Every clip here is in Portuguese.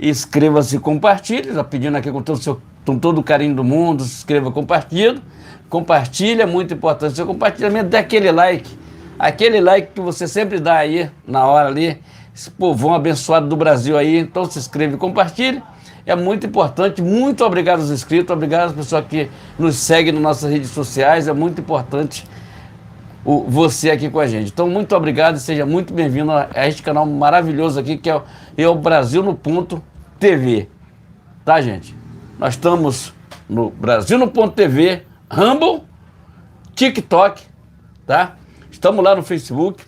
inscreva-se e compartilhe. Já pedindo aqui com todo o carinho do mundo, se inscreva, compartilhe. Compartilha, é muito importante. Seu compartilhamento, dê aquele like. Aquele like que você sempre dá aí, na hora ali. Esse povão abençoado do Brasil aí. Então se inscreva e compartilhe. É muito importante. Muito obrigado aos inscritos, obrigado às pessoas que nos seguem nas nossas redes sociais. É muito importante você aqui com a gente. Então, muito obrigado e seja muito bem-vindo a este canal maravilhoso aqui, que é o Brasil no Ponto TV. Tá, gente? Nós estamos no Brasil no Ponto TV, Rumble, TikTok, tá? Estamos lá no Facebook.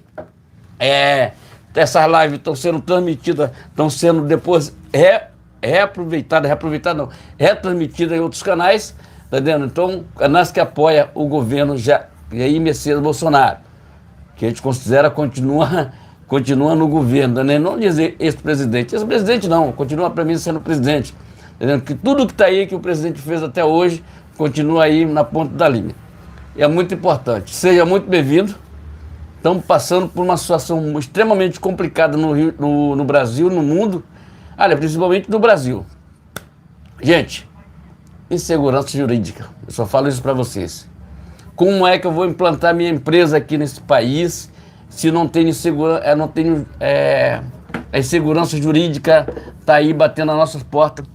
Essas lives estão sendo transmitidas, estão sendo depois retransmitidas em outros canais, tá entendendo? Então, canais que apoiam o governo Jair Messias Bolsonaro, que a gente considera continua no governo, né? Não dizer ex-presidente. Ex-presidente não, continua para mim sendo presidente. Entendeu? Que tudo que está aí que o presidente fez até hoje, continua aí na ponta da linha. E é muito importante. Seja muito bem-vindo. Estamos passando por uma situação extremamente complicada no Brasil, no mundo. Olha, principalmente no Brasil. Gente, insegurança jurídica. Eu só falo isso para vocês. Como é que eu vou implantar minha empresa aqui nesse país se não tenho a insegurança jurídica tá aí batendo nas nossas portas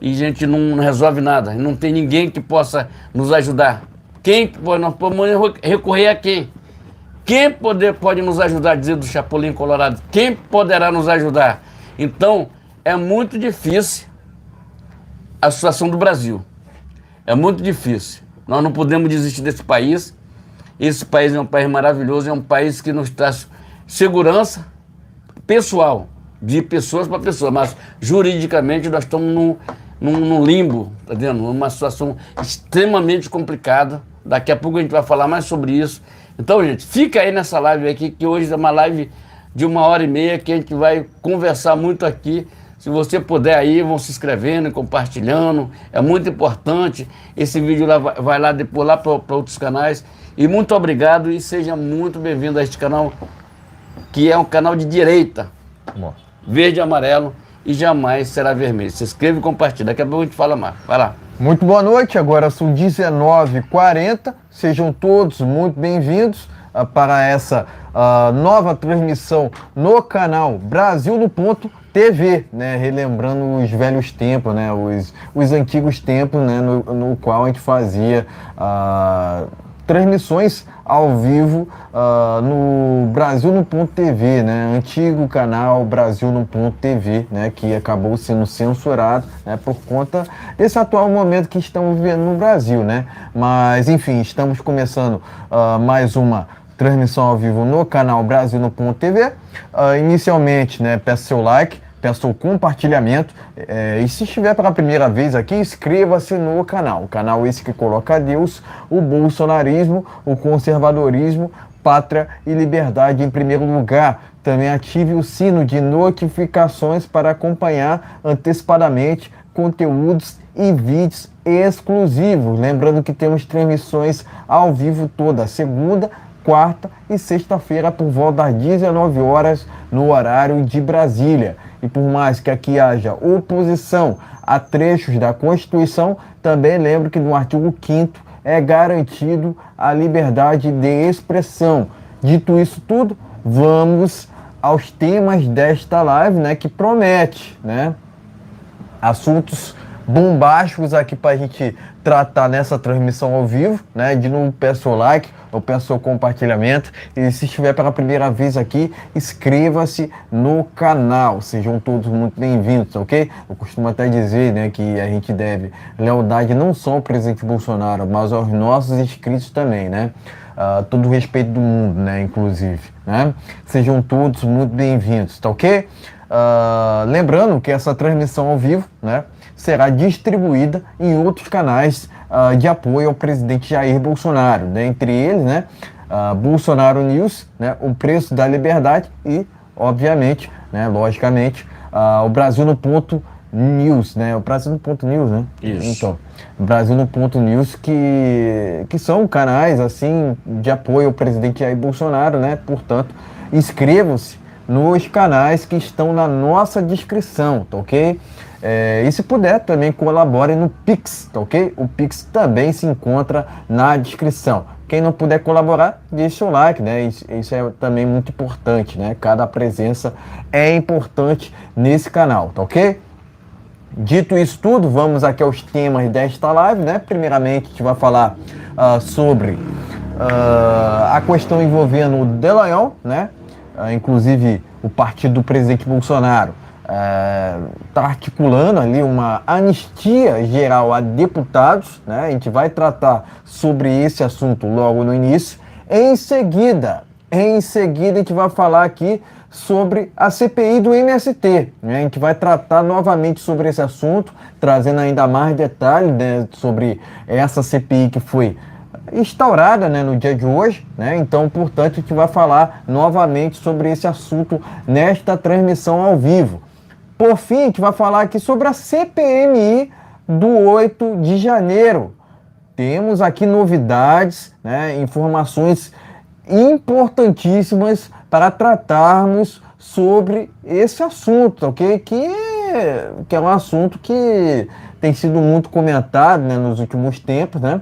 e a gente não resolve nada, não tem ninguém que possa nos ajudar. Nós podemos recorrer a quem? Quem pode nos ajudar, dizer do Chapolin Colorado? Quem poderá nos ajudar? Então, é muito difícil a situação do Brasil. É muito difícil. Nós não podemos desistir desse país. Esse país é um país maravilhoso, é um país que nos traz segurança pessoal, de pessoas para pessoas, mas juridicamente nós estamos num limbo, tá vendo? Numa situação extremamente complicada. Daqui a pouco a gente vai falar mais sobre isso. Então, gente, fica aí nessa live aqui, que hoje é uma live de 1h30, que a gente vai conversar muito aqui. Se você puder aí, vão se inscrevendo e compartilhando, é muito importante. Esse vídeo vai lá depois lá para outros canais. E muito obrigado e seja muito bem-vindo a este canal, que é um canal de direita, verde e amarelo, e jamais será vermelho. Se inscreva e compartilha, daqui a pouco a gente fala mais. Vai lá. Muito boa noite, agora são 19h40, sejam todos muito bem-vindos para essa nova transmissão no canal Brasil no Ponto TV, né? Relembrando os velhos tempos, né? Os antigos tempos, né? No qual a gente fazia transmissões ao vivo no Brasil no Ponto TV, né? Antigo canal Brasil no Ponto TV, né? Que acabou sendo censurado, né? Por conta desse atual momento que estamos vivendo no Brasil, né? Mas enfim, estamos começando mais uma transmissão ao vivo no canal Brasil no Ponto TV. Inicialmente, né? Peço seu like, peço o compartilhamento, e se estiver pela primeira vez aqui, inscreva-se no canal. O canal esse que coloca Deus, o bolsonarismo, o conservadorismo, pátria e liberdade em primeiro lugar. Também ative o sino de notificações para acompanhar antecipadamente conteúdos e vídeos exclusivos. Lembrando que temos transmissões ao vivo toda segunda, quarta e sexta-feira por volta das 19 horas no horário de Brasília. E por mais que aqui haja oposição a trechos da Constituição, também lembro que no artigo 5º é garantido a liberdade de expressão. Dito isso tudo, vamos aos temas desta live, né, que promete, né, assuntos bombásticos aqui para a gente tratar nessa transmissão ao vivo, né? De novo, peço o like, eu peço o compartilhamento e se estiver pela primeira vez aqui, inscreva-se no canal, sejam todos muito bem-vindos, ok? Eu costumo até dizer, né, que a gente deve lealdade não só ao presidente Bolsonaro, mas aos nossos inscritos também, né? Todo o respeito do mundo, né, inclusive, né? Sejam todos muito bem-vindos, tá ok? Lembrando que essa transmissão ao vivo, né, será distribuída em outros canais de apoio ao presidente Jair Bolsonaro, né? Entre eles, né, Bolsonaro News, né, o Preço da Liberdade e, obviamente, né, logicamente, o Brasil no Ponto News, né? O Brasil no Ponto News, né? Isso. Então, Brasil no Ponto News, que são canais, assim, de apoio ao presidente Jair Bolsonaro, né? Portanto, inscrevam-se nos canais que estão na nossa descrição, tá ok? E se puder, também colabore no Pix, tá ok? O Pix também se encontra na descrição. Quem não puder colaborar, deixa o like, né? Isso é também muito importante, né? Cada presença é importante nesse canal, tá ok? Dito isso tudo, vamos aqui aos temas desta live, né? Primeiramente, a gente vai falar sobre a questão envolvendo o Dallagnol, né? Inclusive, o partido do presidente Bolsonaro está articulando ali uma anistia geral a deputados, né? A gente vai tratar sobre esse assunto logo no início. Em seguida, a gente vai falar aqui sobre a CPI do MST, né? A gente vai tratar novamente sobre esse assunto, trazendo ainda mais detalhes, né, sobre essa CPI que foi instaurada, né, no dia de hoje, né? Então, portanto, a gente vai falar novamente sobre esse assunto nesta transmissão ao vivo. Por fim, a gente vai falar aqui sobre a CPMI do 8 de janeiro. Temos aqui novidades, né, informações importantíssimas para tratarmos sobre esse assunto, ok? Que é um assunto que tem sido muito comentado, né, nos últimos tempos, né?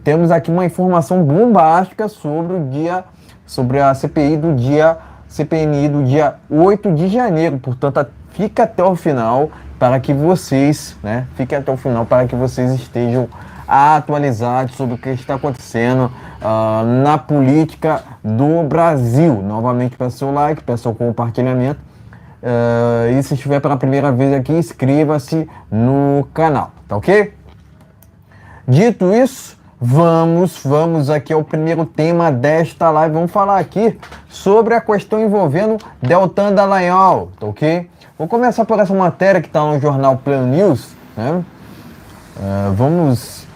Temos aqui uma informação bombástica sobre a CPMI do dia 8 de janeiro. Portanto, fica até o final para que vocês, né, estejam atualizados sobre o que está acontecendo na política do Brasil. Novamente, peço seu like, peço seu compartilhamento. E se estiver pela primeira vez aqui, inscreva-se no canal, tá ok? Dito isso, vamos aqui ao primeiro tema desta live. Vamos falar aqui sobre a questão envolvendo Deltan Dallagnol, tá ok? Vou começar por essa matéria que está no jornal Pleno News, né? Vamos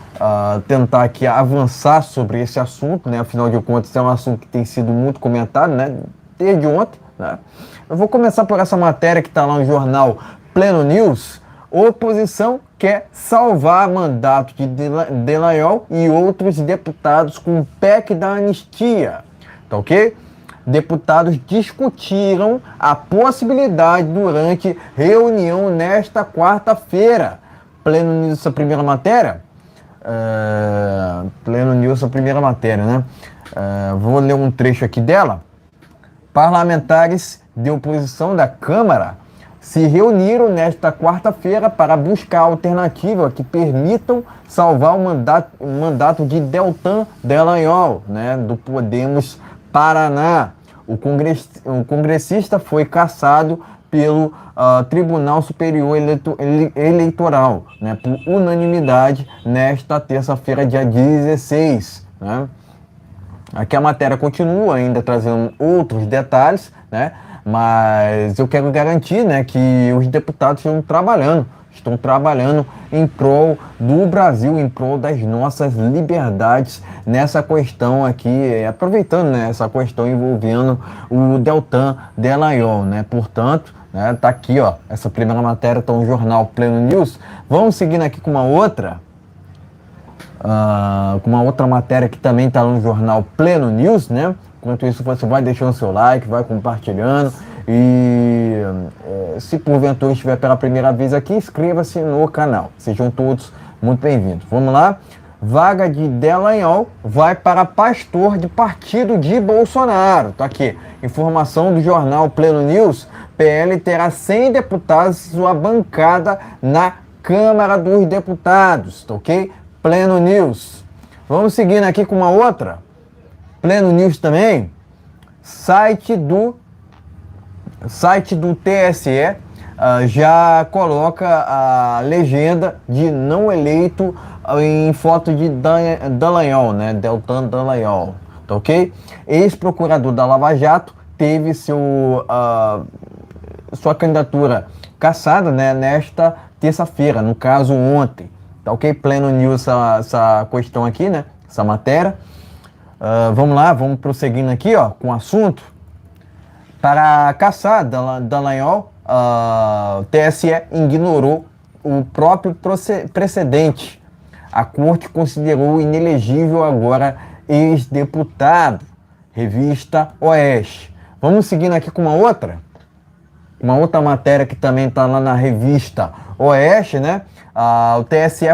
tentar aqui avançar sobre esse assunto, né? Afinal de contas, é um assunto que tem sido muito comentado, né? Desde ontem, né? Eu vou começar por essa matéria que está lá no jornal Pleno News. Oposição quer salvar mandato de Dallagnol e outros deputados com o PEC da anistia, tá ok? Deputados discutiram a possibilidade durante reunião nesta quarta-feira. Pleno News, essa primeira matéria? Pleno News, essa primeira matéria, né? Vou ler um trecho aqui dela. Parlamentares de oposição da Câmara se reuniram nesta quarta-feira para buscar alternativas que permitam salvar o mandato de Deltan Dallagnol, né, do Podemos Paraná. O congressista foi cassado pelo Tribunal Superior Eleitoral, né, por unanimidade nesta terça-feira, dia 16. Né? Aqui a matéria continua ainda trazendo outros detalhes, né? Mas eu quero garantir, né, que os deputados estão trabalhando em prol do Brasil, em prol das nossas liberdades nessa questão aqui, aproveitando, né, essa questão envolvendo o Deltan Dallagnol, né? Portanto, né, tá aqui, ó, essa primeira matéria está no jornal Pleno News. Vamos seguindo aqui com uma outra matéria que também está no jornal Pleno News, né? Enquanto isso, você vai deixando seu like, vai compartilhando e se porventura estiver pela primeira vez aqui, inscreva-se no canal. Sejam todos muito bem-vindos. Vamos lá? Vaga de Dallagnol vai para pastor de partido de Bolsonaro. Tá aqui. Informação do jornal Pleno News. PL terá 100 deputados em sua bancada na Câmara dos Deputados. Tá ok? Pleno News. Vamos seguindo aqui com uma outra. Pleno News também, site do TSE já coloca a legenda de não eleito em foto de Dallagnol, né? Deltan Dallagnol, tá ok? Ex-procurador da Lava Jato teve sua candidatura cassada, né, nesta terça-feira, no caso ontem, tá ok? Pleno News essa questão aqui, né? Essa matéria. Vamos lá, vamos prosseguindo aqui, ó, com o assunto. Para caçar Dallagnol, o TSE ignorou o próprio precedente. A corte considerou inelegível agora ex-deputado. Revista Oeste. Vamos seguindo aqui com uma outra matéria que também está lá na revista Oeste, né? O TSE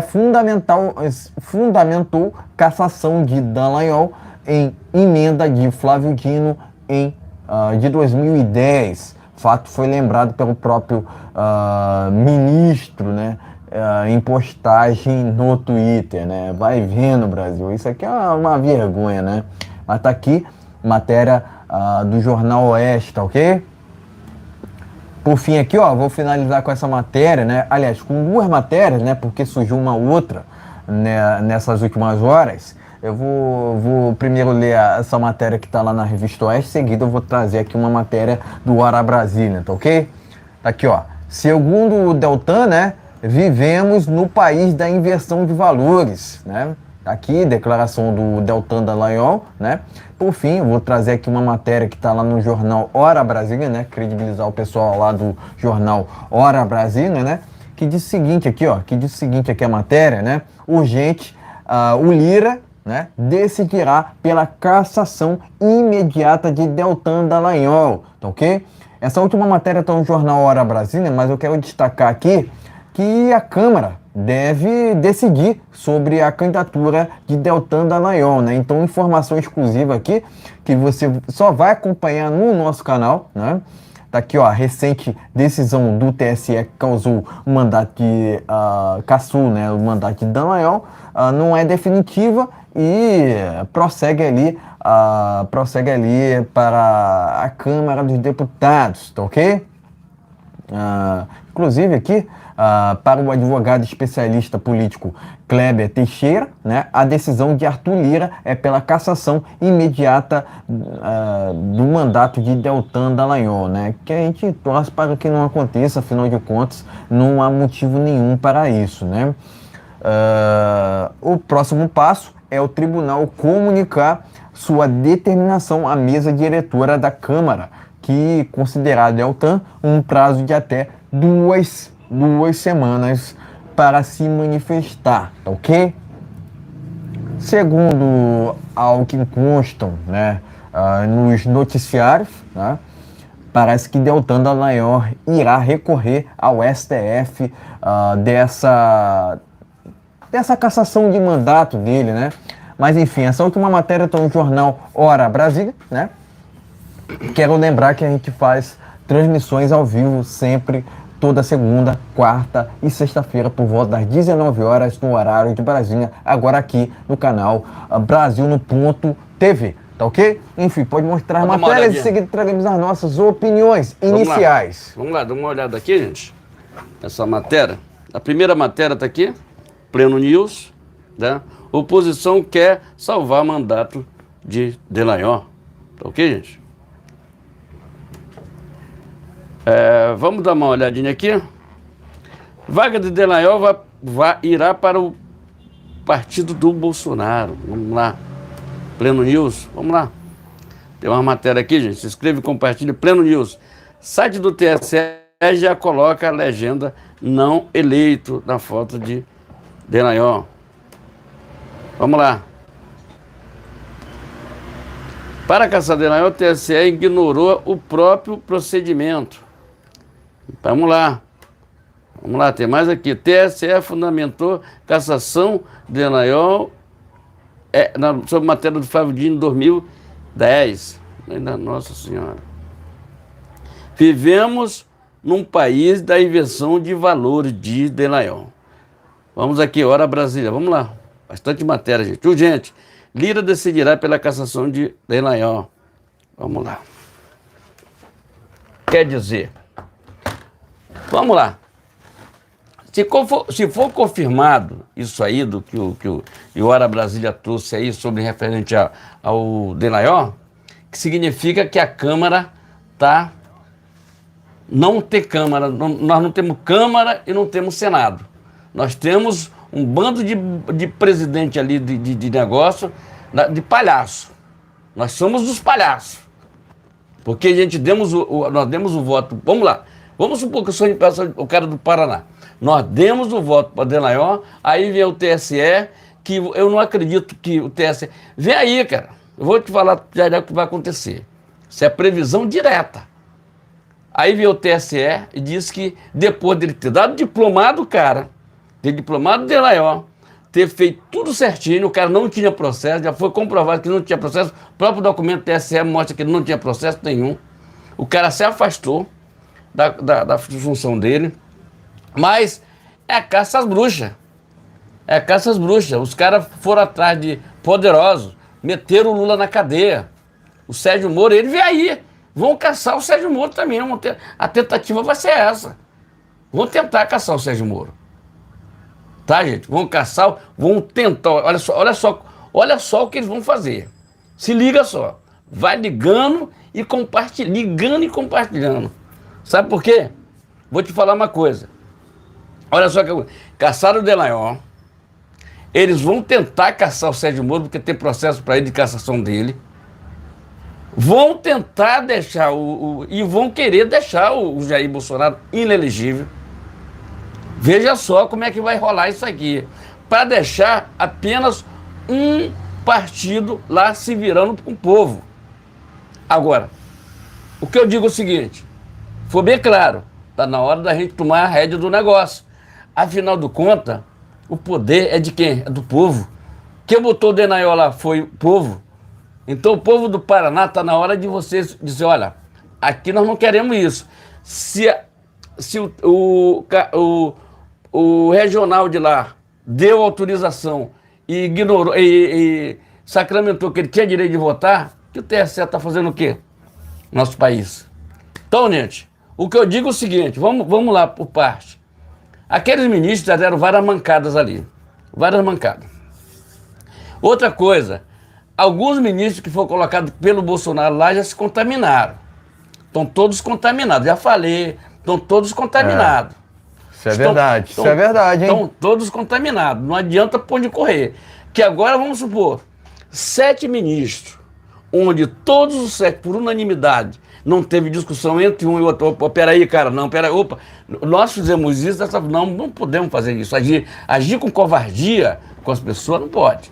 fundamentou cassação de Dallagnol em emenda de Flávio Dino de 2010. Fato foi lembrado pelo próprio ministro, né? Em postagem no Twitter, né? Vai vendo, Brasil. Isso aqui é uma vergonha, né? Mas tá aqui, matéria do Jornal Oeste, tá ok? Por fim aqui, ó, vou finalizar com essa matéria, né? Aliás, com duas matérias, né? Porque surgiu uma outra, né, nessas últimas horas. Eu vou primeiro ler essa matéria que tá lá na Revista Oeste, em seguida eu vou trazer aqui uma matéria do Hora Brasília, tá ok? Tá aqui, ó. Segundo o Deltan, né? Vivemos no país da inversão de valores, né? Aqui, declaração do Deltan Dallagnol, né? Por fim, eu vou trazer aqui uma matéria que está lá no jornal Hora Brasília, né? Credibilizar o pessoal lá do jornal Hora Brasília, né? Que diz o seguinte aqui, ó. Que diz o seguinte aqui a matéria, né? Urgente, o Lira, né? Decidirá pela cassação imediata de Deltan Dallagnol, tá ok? Essa última matéria está no jornal Hora Brasília, mas eu quero destacar aqui que a Câmara deve decidir sobre a candidatura de Deltan Dallagnol, né? Então, informação exclusiva aqui, que você só vai acompanhar no nosso canal, né? Tá aqui, ó, a recente decisão do TSE que causou o mandato de cassou, né? O mandato de Dallagnol não é definitiva e prossegue ali para a Câmara dos Deputados, tá ok? Inclusive aqui, para o advogado especialista político Kleber Teixeira, né, a decisão de Arthur Lira é pela cassação imediata do mandato de Deltan Dallagnol, né, que a gente torce para que não aconteça, afinal de contas, não há motivo nenhum para isso, né. O próximo passo é o tribunal comunicar sua determinação à mesa diretora da Câmara, que considerar Deltan um prazo de até duas semanas para se manifestar, tá ok? Segundo ao que constam, né, nos noticiários, né, parece que Deltan Dallagnol irá recorrer ao STF dessa cassação de mandato dele, né? Mas enfim, essa última matéria está no jornal Hora Brasília, né? Quero lembrar que a gente faz transmissões ao vivo sempre, toda segunda, quarta e sexta-feira, por volta das 19 horas, no horário de Brasília, agora aqui no canal Brasil no Ponto TV, tá ok? Enfim, pode mostrar as matérias e em seguida traremos as nossas opiniões iniciais. Vamos lá, dá uma olhada aqui, gente. Essa matéria. A primeira matéria está aqui, Pleno News, né? Oposição quer salvar mandato de Dallagnol. Tá ok, gente? Vamos dar uma olhadinha aqui. Vaga de Dallagnol irá para o partido do Bolsonaro. Vamos lá. Pleno News, vamos lá. Tem uma matéria aqui, gente. Se inscreve e compartilha. Pleno News. Site do TSE já coloca a legenda não eleito na foto de Dallagnol. Vamos lá. Para caçar Dallagnol, o TSE ignorou o próprio procedimento. Vamos lá. Vamos lá, tem mais aqui. TSE fundamentou cassação de Dallagnol sob matéria do Flávio Dino em 2010. Nossa Senhora. Vivemos num país da inversão de valores de Dallagnol. Vamos aqui, Hora Brasília. Vamos lá. Bastante matéria, gente. Urgente. Lira decidirá pela cassação de Dallagnol. Vamos lá. Quer dizer, vamos lá. Se for confirmado isso aí do que o Hora Brasília trouxe aí sobre referente ao Dallagnol, que significa que a Câmara não tem Câmara, nós não temos Câmara e não temos Senado. Nós temos um bando de presidente ali de negócio, de palhaço. Nós somos os palhaços. Porque nós demos o voto. Vamos lá. Vamos supor que eu sou o cara do Paraná. Nós demos o voto para Dallagnol, aí vem o TSE, que eu não acredito que o TSE... Vem aí, cara. Eu vou te falar já o que vai acontecer. Isso é previsão direta. Aí veio o TSE e disse que depois dele ter dado diplomado, o cara, ter diplomado de Dallagnol, ter feito tudo certinho, o cara não tinha processo, já foi comprovado que não tinha processo, o próprio documento do TSE mostra que ele não tinha processo nenhum. O cara se afastou da função dele, mas é a caça às bruxas. É a caça às bruxas. Os caras foram atrás de poderosos, meteram o Lula na cadeia. O Sérgio Moro, ele veio aí. Vão caçar o Sérgio Moro também. A tentativa vai ser essa. Vão tentar caçar o Sérgio Moro. Tá, gente? Vão caçar, vão tentar. Olha só o que eles vão fazer. Se liga só. Vai ligando e compartilhando. Sabe por quê? Vou te falar uma coisa. Olha só que caçaram o Dallagnol. Eles vão tentar caçar o Sérgio Moro, porque tem processo para ele de cassação dele. Vão tentar deixar e vão querer deixar o Jair Bolsonaro inelegível. Veja só como é que vai rolar isso aqui. Para deixar apenas um partido lá se virando com o povo. Agora, o que eu digo é o seguinte, foi bem claro, está na hora da gente tomar a rédea do negócio. Afinal de contas, o poder é de quem? É do povo. Quem botou o Dallagnol lá foi o povo. Então o povo do Paraná está na hora de vocês dizer, olha, aqui nós não queremos isso. Se o regional de lá deu autorização e ignorou e sacramentou que ele tinha direito de votar, que o TSE está fazendo o quê? Nosso país. Então, gente, o que eu digo é o seguinte, vamos lá por parte. Aqueles ministros já deram várias mancadas ali. Várias mancadas. Outra coisa, alguns ministros que foram colocados pelo Bolsonaro lá já se contaminaram. Estão todos contaminados. Já falei, estão todos contaminados. Isso é verdade, isso é verdade, hein? Estão todos contaminados. Não adianta pôr de correr. Que agora, vamos supor, 7 ministros, onde todos os 7, por unanimidade, não teve discussão entre um e outro. Opa, peraí, cara, não, peraí, opa. Nós fizemos isso, não podemos fazer isso. Agir com covardia com as pessoas não pode.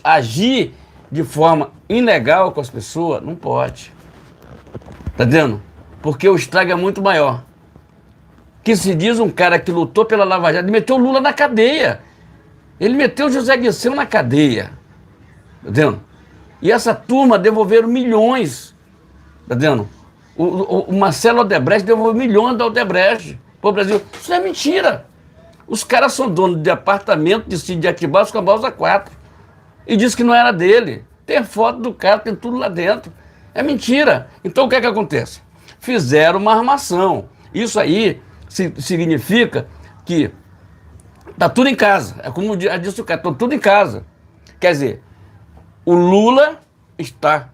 Agir de forma ilegal com as pessoas não pode. Tá entendendo? Porque o estrago é muito maior. Que se diz um cara que lutou pela Lava Jato, ele meteu o Lula na cadeia. Ele meteu o José Dirceu na cadeia. Tá entendendo? E essa turma devolveram milhões. Tá entendendo? O Marcelo Odebrecht devolveu milhões da Odebrecht pro Brasil. Isso é mentira. Os caras são donos de apartamento de sítio de Atibaia, os Cambaúza 4. E diz que não era dele. Tem foto do cara, tem tudo lá dentro. É mentira. Então o que é que acontece? Fizeram uma armação. Isso aí significa que tá tudo em casa. É como disse o cara, tá tudo em casa. Quer dizer, o Lula está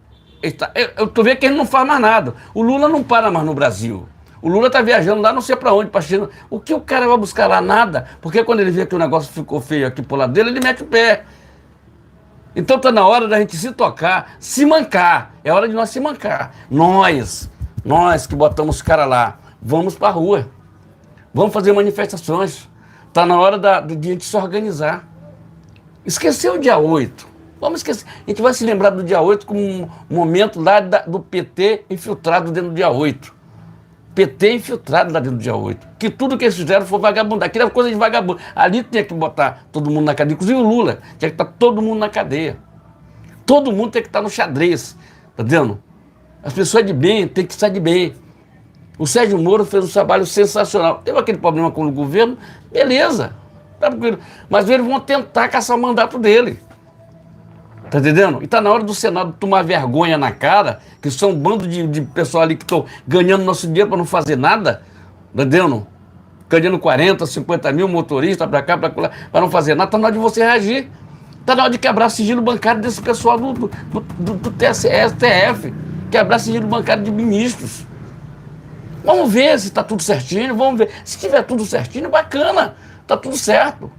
eu tô vendo que ele não faz mais nada. O Lula não para mais no Brasil. O Lula tá viajando lá não sei pra onde, pra China. O que o cara vai buscar lá? Nada. Porque quando ele vê que o negócio ficou feio aqui pro lado dele, ele mete o pé. Então tá na hora da gente se tocar, se mancar. É hora de nós se mancar. Nós que botamos os caras lá, vamos pra rua. Vamos fazer manifestações. Tá na hora de a gente se organizar. Esqueceu o dia 8. Vamos esquecer. A gente vai se lembrar do dia 8 como um momento lá do PT infiltrado dentro do dia 8. PT infiltrado lá dentro do dia 8. Que tudo que eles fizeram foi vagabundar. Aquilo era coisa de vagabundo. Ali tinha que botar todo mundo na cadeia. Inclusive o Lula. Tinha que estar todo mundo na cadeia. Todo mundo tem que estar no xadrez. Tá vendo? As pessoas de bem têm que estar de bem. O Sérgio Moro fez um trabalho sensacional. Teve aquele problema com o governo, beleza. Tá tranquilo. Mas eles vão tentar caçar o mandato dele. Tá entendendo? E tá na hora do Senado tomar vergonha na cara, que são um bando de pessoal ali que estão ganhando nosso dinheiro para não fazer nada, tá entendendo? Ganhando 40, 50 mil motoristas para cá, para lá, para não fazer nada. Tá na hora de você reagir. Tá na hora de quebrar sigilo bancário desse pessoal do TSE, STF. Quebrar sigilo bancário de ministros. Vamos ver se tá tudo certinho, vamos ver. Se tiver tudo certinho, bacana, tá tudo certo.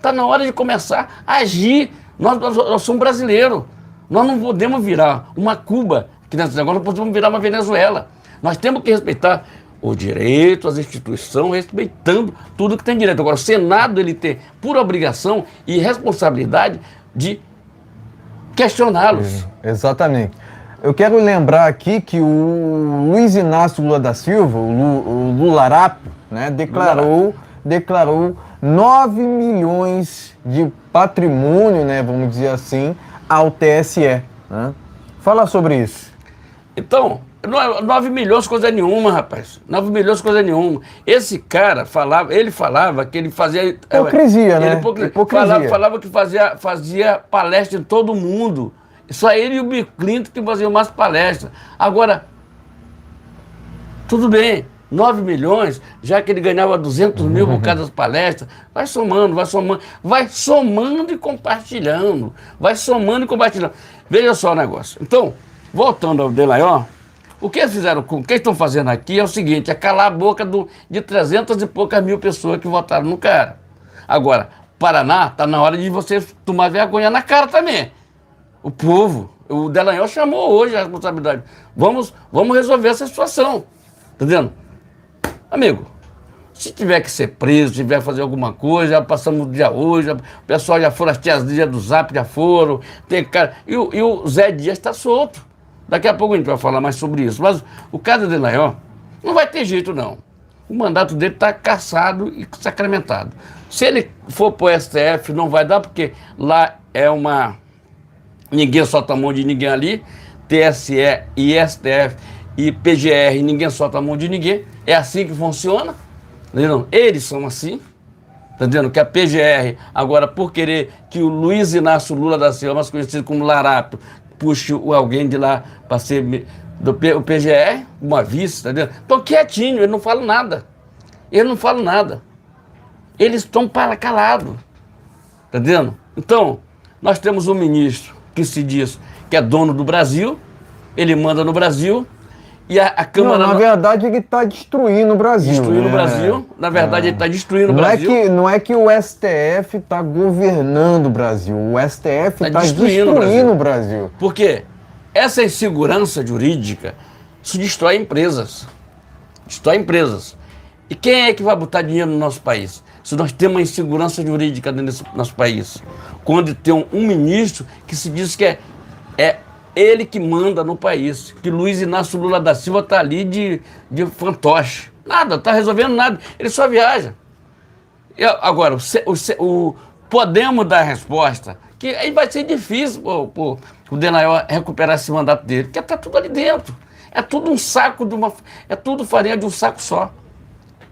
Tá na hora de começar a agir. Nós somos brasileiros. Nós não podemos virar uma Cuba, que nesse negócio nós podemos virar uma Venezuela. Nós temos que respeitar o direito, as instituições, respeitando tudo que tem direito. Agora, o Senado, ele tem por obrigação e responsabilidade de questioná-los. Exatamente. Eu quero lembrar aqui que o Luiz Inácio Lula da Silva, o Lularápio, né, declarou 9 milhões de patrimônio, né, vamos dizer assim, ao TSE. Né? Fala sobre isso. Então, 9 milhões coisa nenhuma, rapaz. 9 milhões coisa nenhuma. Esse cara ele falava que ele fazia... Hipocrisia, né? Hipocrisia. Falava que fazia palestra em todo mundo. Só ele e o Bill Clinton que faziam mais palestras. Agora, tudo bem, 9 milhões, já que ele ganhava 200 mil por cada palestra, vai somando e compartilhando. Vai somando e compartilhando. Veja só o negócio. Então, voltando ao Dallagnol, o que eles fizeram, o que estão fazendo aqui é o seguinte, é calar a boca de 300 e poucas mil pessoas que votaram no cara. Agora, Paraná, está na hora de você tomar vergonha na cara também. O povo, o Dallagnol chamou hoje a responsabilidade. Vamos resolver essa situação. Tá entendendo? Amigo, se tiver que ser preso, tiver que fazer alguma coisa, já passamos o dia hoje, o pessoal já foram, as tiazinhas do Zap já foram, tem cara. E o Zé Dias está solto. Daqui a pouco a gente vai falar mais sobre isso. Mas o caso do Dallagnol não vai ter jeito, não. O mandato dele está cassado e sacramentado. Se ele for para o STF, não vai dar, porque lá é uma... Ninguém solta a mão de ninguém ali. TSE e STF e PGR, ninguém solta a mão de ninguém. É assim que funciona. Entendeu? Eles são assim. Tá entendendo? Que a PGR, agora, por querer que o Luiz Inácio Lula da Silva, mais conhecido como Larápio, puxe alguém de lá para ser o PGR, uma vice, tá entendendo? Estão quietinho, eles não falam nada. Eles estão calados. Tá entendendo? Então, nós temos um ministro que se diz que é dono do Brasil, ele manda no Brasil, e a Câmara... Não, na verdade, ele está destruindo o Brasil. Destruindo o Brasil. Na verdade, ele está destruindo o Brasil. Não é que o STF está governando o Brasil. O STF está destruindo o Brasil. Por quê? Essa insegurança jurídica, isso destrói empresas. Destrói empresas. E quem é que vai botar dinheiro no nosso país? Se nós temos uma insegurança jurídica dentro desse nosso país. Quando tem um ministro que se diz que é ele que manda no país, que Luiz Inácio Lula da Silva está ali de fantoche. Nada, está resolvendo nada, ele só viaja. Agora, podemos dar a resposta, que aí vai ser difícil o Dallagnol recuperar esse mandato dele, porque está tudo ali dentro. É tudo um saco é tudo farinha de um saco só.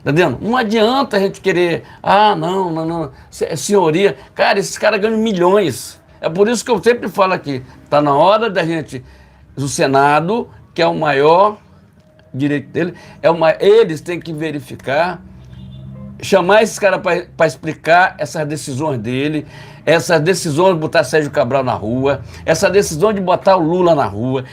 Tá entendendo? Não adianta a gente querer, não, senhoria. Cara, esses caras ganham milhões. É por isso que eu sempre falo aqui, está na hora da gente, o Senado, que é o maior direito dele, eles têm que verificar, chamar esses caras para explicar essas decisões dele, essas decisões de botar Sérgio Cabral na rua, essa decisão de botar o Lula na rua,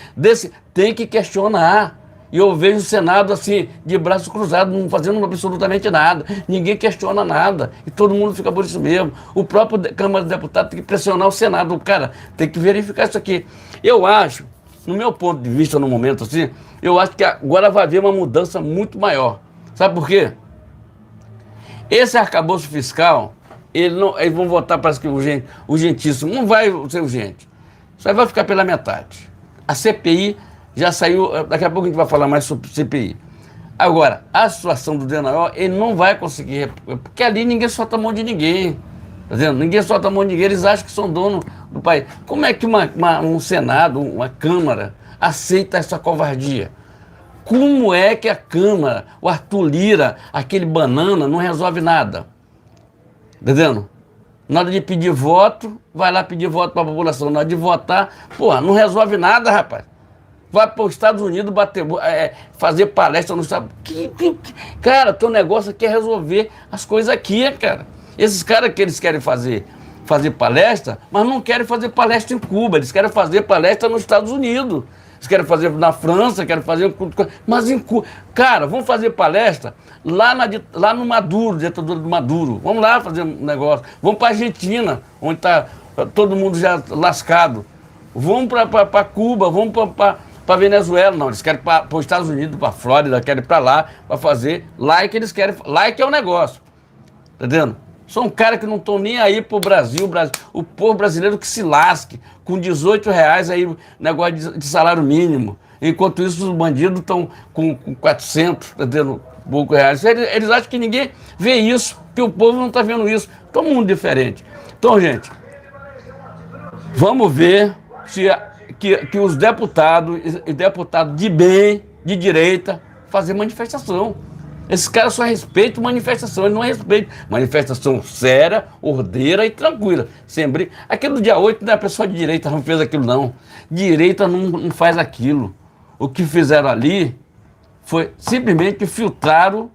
tem que questionar. E eu vejo o Senado assim, de braços cruzados, não fazendo absolutamente nada. Ninguém questiona nada. E todo mundo fica por isso mesmo. O próprio Câmara dos Deputados tem que pressionar o Senado. O cara tem que verificar isso aqui. Eu acho, no meu ponto de vista, no momento assim, eu acho que agora vai haver uma mudança muito maior. Sabe por quê? Esse arcabouço fiscal, eles vão votar, parece que urgentíssimo. Não vai ser urgente. Isso aí vai ficar pela metade. A CPI... já saiu, daqui a pouco a gente vai falar mais sobre CPI. Agora, a situação do Dallagnol, ele não vai conseguir, porque ali ninguém solta a mão de ninguém, tá vendo? Ninguém solta a mão de ninguém, eles acham que são dono do país. Como é que um Senado, uma Câmara, aceita essa covardia? Como é que a Câmara, o Arthur Lira, aquele banana, não resolve nada? Tá vendo? Na hora de pedir voto, vai lá pedir voto para a população. Na hora de votar, não resolve nada, rapaz. Vai para os Estados Unidos fazer palestra no Estados Unidos. Cara, teu negócio aqui é resolver as coisas aqui, cara. Esses caras que eles querem fazer palestra, mas não querem fazer palestra em Cuba, eles querem fazer palestra nos Estados Unidos. Eles querem fazer na França, querem fazer... Mas em Cuba... Cara, vamos fazer palestra lá no Maduro, ditadura do Maduro. Vamos lá fazer um negócio. Vamos para a Argentina, onde está todo mundo já lascado. Vamos para Cuba, vamos para Venezuela. Não, eles querem para os Estados Unidos, para a Flórida, querem para lá, para fazer. Lá é que eles querem, lá é que é o negócio. Tá entendendo? São caras que não estão nem aí pro Brasil, o povo brasileiro que se lasque, com R$ 18 aí, negócio de salário mínimo. Enquanto isso, os bandidos estão com 400, tá tendo pouco reais. Eles acham que ninguém vê isso, que o povo não está vendo isso. Todo mundo diferente. Então, gente, vamos ver se que os deputados de bem, de direita, fazer manifestação. Esses caras só respeitam manifestação, eles não respeitam. Manifestação séria, ordeira e tranquila. Sem briga. Aquele do dia 8, não é a pessoa de direita não fez aquilo, não. Direita não faz aquilo. O que fizeram ali foi simplesmente filtrar o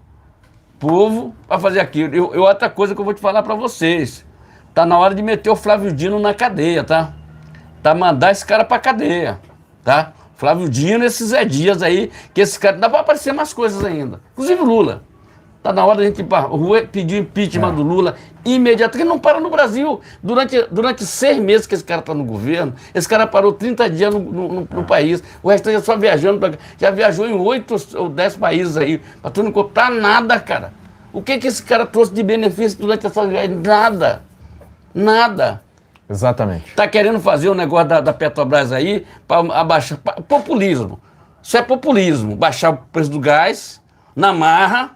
povo para fazer aquilo. E outra coisa que eu vou te falar para vocês. Tá na hora de meter o Flávio Dino na cadeia, tá? Tá mandar esse cara pra cadeia, tá? Flávio Dino, esses Zé Dias aí, que esse cara... Dá pra aparecer mais coisas ainda. Inclusive o Lula. Tá na hora da gente ir pra rua pedir impeachment do Lula imediato, que não para no Brasil. Durante 6 meses que esse cara tá no governo, esse cara parou 30 dias no país. O restante é só viajando. Já viajou em 8 ou 10 países aí. Pra tu não contar nada, cara. O que esse cara trouxe de benefício durante essa viagem? Nada. Nada. Exatamente. Tá querendo fazer o negócio da Petrobras aí para abaixar. Populismo. Isso é populismo. Baixar o preço do gás, na marra,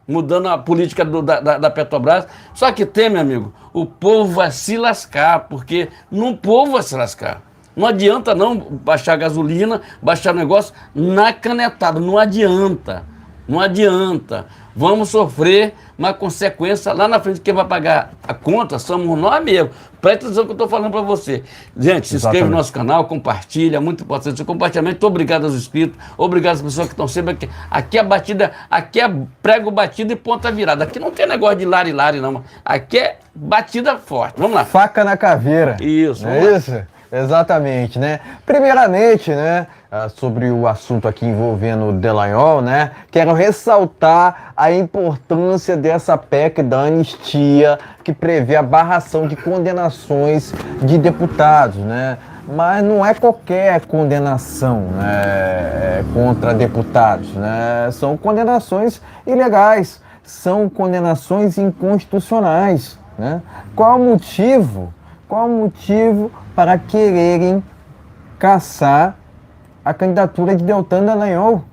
mudando a política da Petrobras. Só que tem, meu amigo, o povo vai se lascar, porque o povo vai se lascar. Não adianta não baixar a gasolina, baixar o negócio na canetada. Não adianta. Não adianta. Vamos sofrer uma consequência lá na frente. Quem vai pagar a conta somos nós mesmos. Presta atenção que eu estou falando para você. Gente, se inscreve no nosso canal, compartilha, muito importante. Seu compartilhamento, obrigado aos inscritos, obrigado às pessoas que estão sempre aqui. Aqui a batida, aqui é prego batido e ponta virada. Aqui não tem negócio de lari-lari, não. Aqui é batida forte. Vamos lá. Faca na caveira. Isso. Não é isso? Exatamente, né? Primeiramente, né, sobre o assunto aqui envolvendo o Dallagnol, né, quero ressaltar a importância dessa PEC da anistia que prevê a barração de condenações de deputados, né? Mas não é qualquer condenação, né, contra deputados, né? São condenações ilegais, são condenações inconstitucionais, né? Qual o motivo? Qual o motivo para quererem caçar a candidatura de Deltan Dallagnol?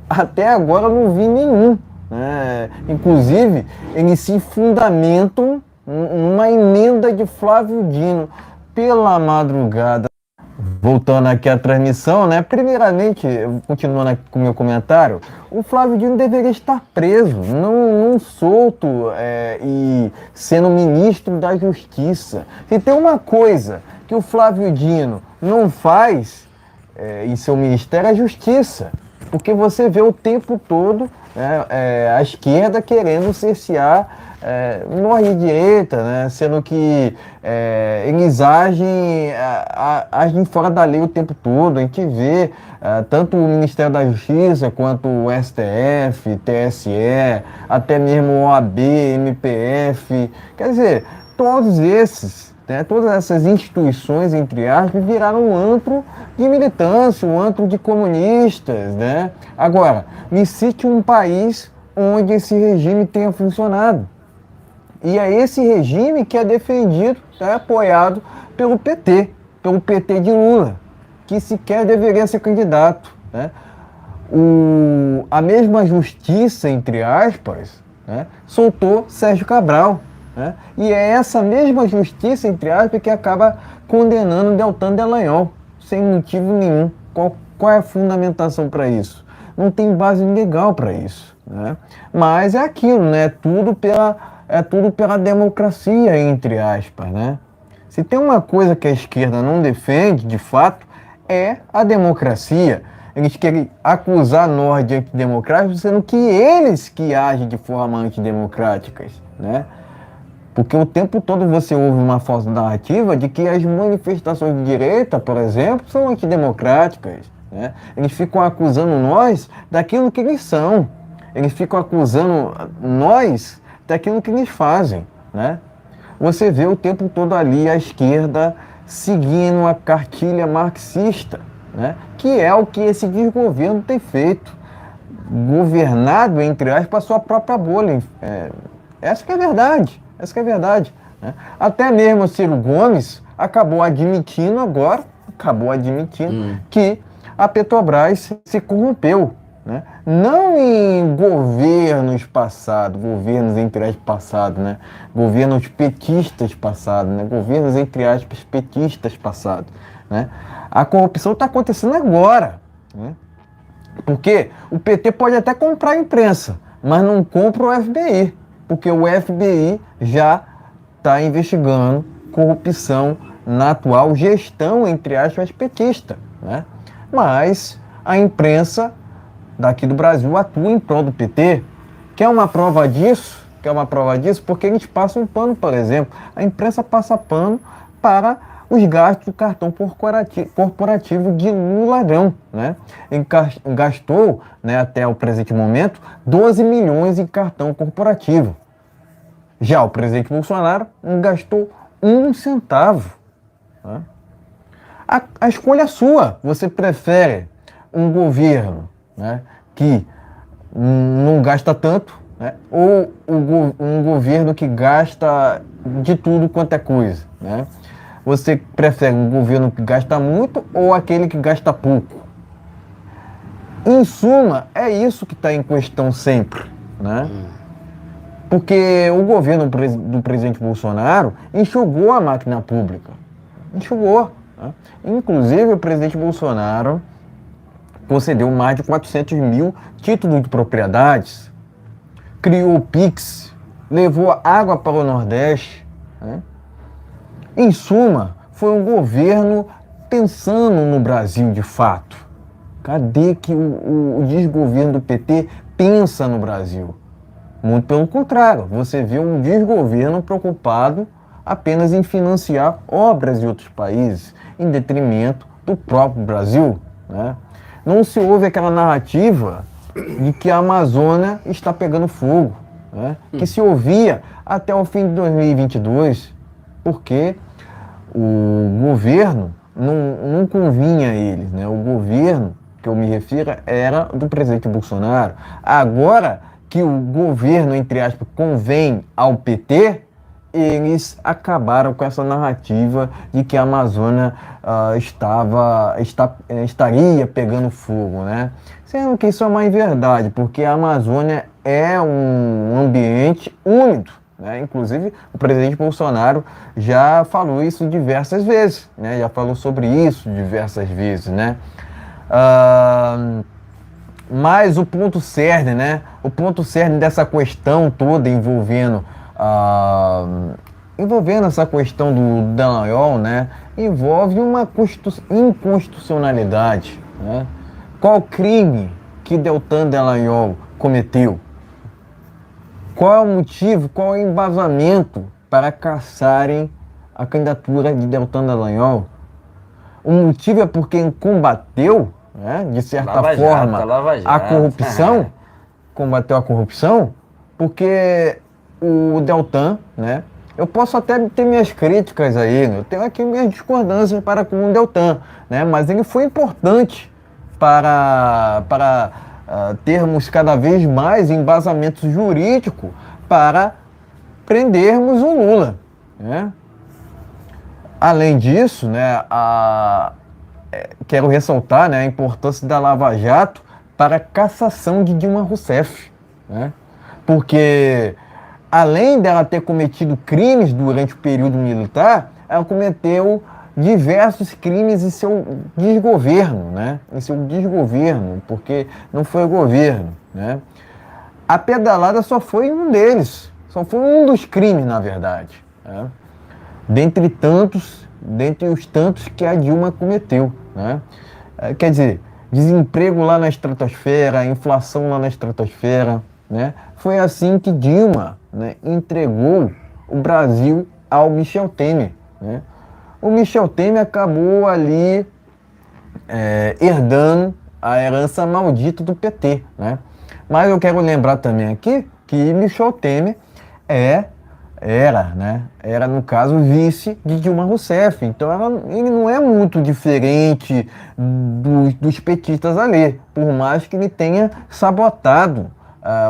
Até agora eu não vi nenhum, né? Inclusive, eles se fundamentam numa emenda de Flávio Dino pela madrugada. Voltando aqui à transmissão, né? Primeiramente, continuando aqui com o meu comentário, o Flávio Dino deveria estar preso, não solto e sendo ministro da Justiça. Se tem uma coisa que o Flávio Dino não faz em seu ministério é a Justiça. Porque você vê o tempo todo a esquerda querendo cercear nós de direita, né? Sendo que eles agem fora da lei o tempo todo. A gente vê tanto o Ministério da Justiça quanto o STF, TSE, até mesmo o OAB, MPF. Quer dizer, todos esses, né, todas essas instituições, entre aspas, viraram um antro de militância, um antro de comunistas, né? Agora, me cite um país onde esse regime tenha funcionado. E é esse regime que é defendido, apoiado pelo PT de Lula, que sequer deveria ser candidato, né? A mesma justiça, entre aspas, né, soltou Sérgio Cabral, né? E é essa mesma justiça, entre aspas, que acaba condenando Deltan Dallagnol, sem motivo nenhum. Qual é a fundamentação para isso? Não tem base legal para isso, né? Mas é aquilo, né? Tudo pela democracia, entre aspas, né? Se tem uma coisa que a esquerda não defende, de fato, é a democracia. Eles querem acusar nós de antidemocráticos, sendo que eles que agem de forma antidemocráticas, né? Porque o tempo todo você ouve uma falsa narrativa de que as manifestações de direita, por exemplo, são antidemocráticas, né? Eles ficam acusando nós daquilo que eles são. Eles ficam acusando nós daquilo que eles fazem, né? Você vê o tempo todo ali a esquerda seguindo a cartilha marxista, né? Que é o que esse desgoverno tem feito. Governado, entre aspas, a sua própria bolha. Essa que é a verdade, Essa que é a verdade, né? Até mesmo o Ciro Gomes acabou admitindo agora, que a Petrobras se corrompeu, né? Não em governos passados, governos entre aspas passados, né? Governos petistas passados, né? Governos entre aspas petistas passados, né? A corrupção está acontecendo agora, né? Porque o PT pode até comprar a imprensa, mas não compra o FBI, porque o FBI já está investigando corrupção na atual gestão, entre aspas, petista, né? Mas a imprensa daqui do Brasil atua em prol do PT. Quer uma prova disso? Porque a gente passa um pano, por exemplo. A imprensa passa pano para os gastos do cartão corporativo de Lula Ladrão, né? Gastou, né, até o presente momento, 12 milhões em cartão corporativo. Já o presidente Bolsonaro não gastou um centavo, né? A escolha é sua. Você prefere um governo, né, que não gasta tanto, né, ou um governo que gasta de tudo quanto é coisa, né? Você prefere um governo que gasta muito ou aquele que gasta pouco? Em suma, é isso que está em questão sempre, né? Porque o governo do presidente Bolsonaro enxugou a máquina pública. Enxugou, né? Inclusive, o presidente Bolsonaro concedeu mais de 400 mil títulos de propriedades, criou o Pix, levou água para o Nordeste, né? Em suma, foi um governo pensando no Brasil de fato. Cadê que o desgoverno do PT pensa no Brasil? Muito pelo contrário, você vê um desgoverno preocupado apenas em financiar obras de outros países, em detrimento do próprio Brasil, né? Não se ouve aquela narrativa de que a Amazônia está pegando fogo, né? Que se ouvia até o fim de 2022, porque o governo não convinha a eles, né? O governo que eu me refiro era do presidente Bolsonaro. Agora que o governo, entre aspas, convém ao PT, eles acabaram com essa narrativa de que a Amazônia estaria pegando fogo, né? Sendo que isso é uma inverdade, porque a Amazônia é um ambiente úmido, né? Inclusive, o presidente Bolsonaro já falou isso diversas vezes, né? Já falou sobre isso diversas vezes, né? Mas o ponto cerne, né? O ponto cerne dessa questão toda envolvendo essa questão do Dallagnol, né? Envolve uma inconstitucionalidade, né? Qual crime que Deltan Dallagnol cometeu? Qual é o motivo, qual é o embasamento para cassarem a candidatura de Deltan Dallagnol? O motivo é porque combateu, né, de certa forma, a corrupção, combateu a corrupção, porque o Deltan, né, eu posso até ter minhas críticas a ele, eu tenho aqui minhas discordâncias para com o Deltan, né, mas ele foi importante para termos cada vez mais embasamento jurídico para prendermos o Lula, né? Além disso, né, quero ressaltar, né, a importância da Lava Jato para a cassação de Dilma Rousseff, né? Porque, além dela ter cometido crimes durante o período militar, ela cometeu diversos crimes em seu desgoverno, né? Em seu desgoverno, porque não foi o governo, né? A pedalada só foi um deles, só foi um dos crimes, na verdade, né? Dentre os tantos que a Dilma cometeu, né? Quer dizer, desemprego lá na estratosfera, inflação lá na estratosfera, né? Foi assim que Dilma, né, entregou o Brasil ao Michel Temer, né? O Michel Temer acabou ali herdando a herança maldita do PT, né? Mas eu quero lembrar também aqui que Michel Temer era, no caso, vice de Dilma Rousseff. Então ele não é muito diferente dos petistas ali, por mais que ele tenha sabotado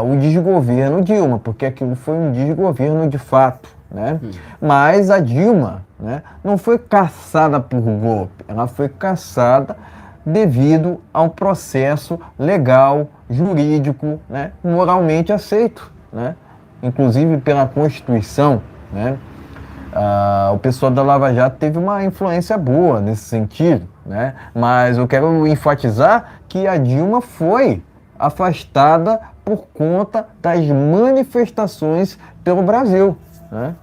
o desgoverno Dilma, porque aquilo foi um desgoverno de fato, né? Mas a Dilma, né, não foi caçada por golpe, ela foi caçada devido a um processo legal, jurídico, né, moralmente aceito, né? Inclusive pela Constituição, né? O pessoal da Lava Jato teve uma influência boa nesse sentido, né? Mas eu quero enfatizar que a Dilma foi afastada por conta das manifestações pelo Brasil, né?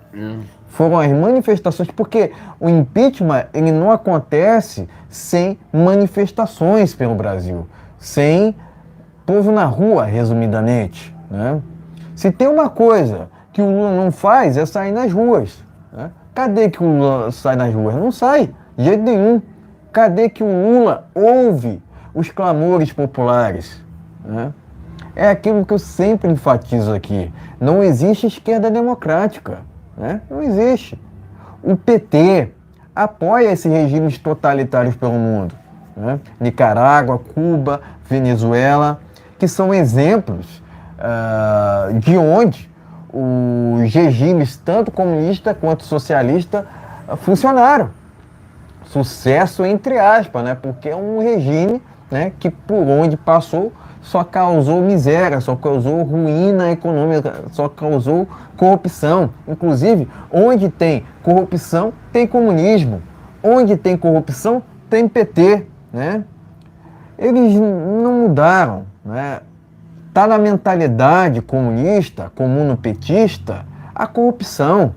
Foram as manifestações, porque o impeachment ele não acontece sem manifestações pelo Brasil, sem povo na rua, resumidamente, né? Se tem uma coisa que o Lula não faz é sair nas ruas, né? Cadê que o Lula sai nas ruas? Não sai, de jeito nenhum. Cadê que o Lula ouve os clamores populares, né? É aquilo que eu sempre enfatizo aqui. Não existe esquerda democrática, né? Não existe. O PT apoia esses regimes totalitários pelo mundo, né? Nicarágua, Cuba, Venezuela, que são exemplos de onde os regimes, tanto comunista quanto socialista, funcionaram. Sucesso entre aspas, né? Porque é um regime, né, que por onde passou só causou miséria, só causou ruína econômica, só causou corrupção. Inclusive, onde tem corrupção, tem comunismo. Onde tem corrupção, tem PT, né? Eles não mudaram, né? Tá na mentalidade comunista, comuno-petista, a corrupção,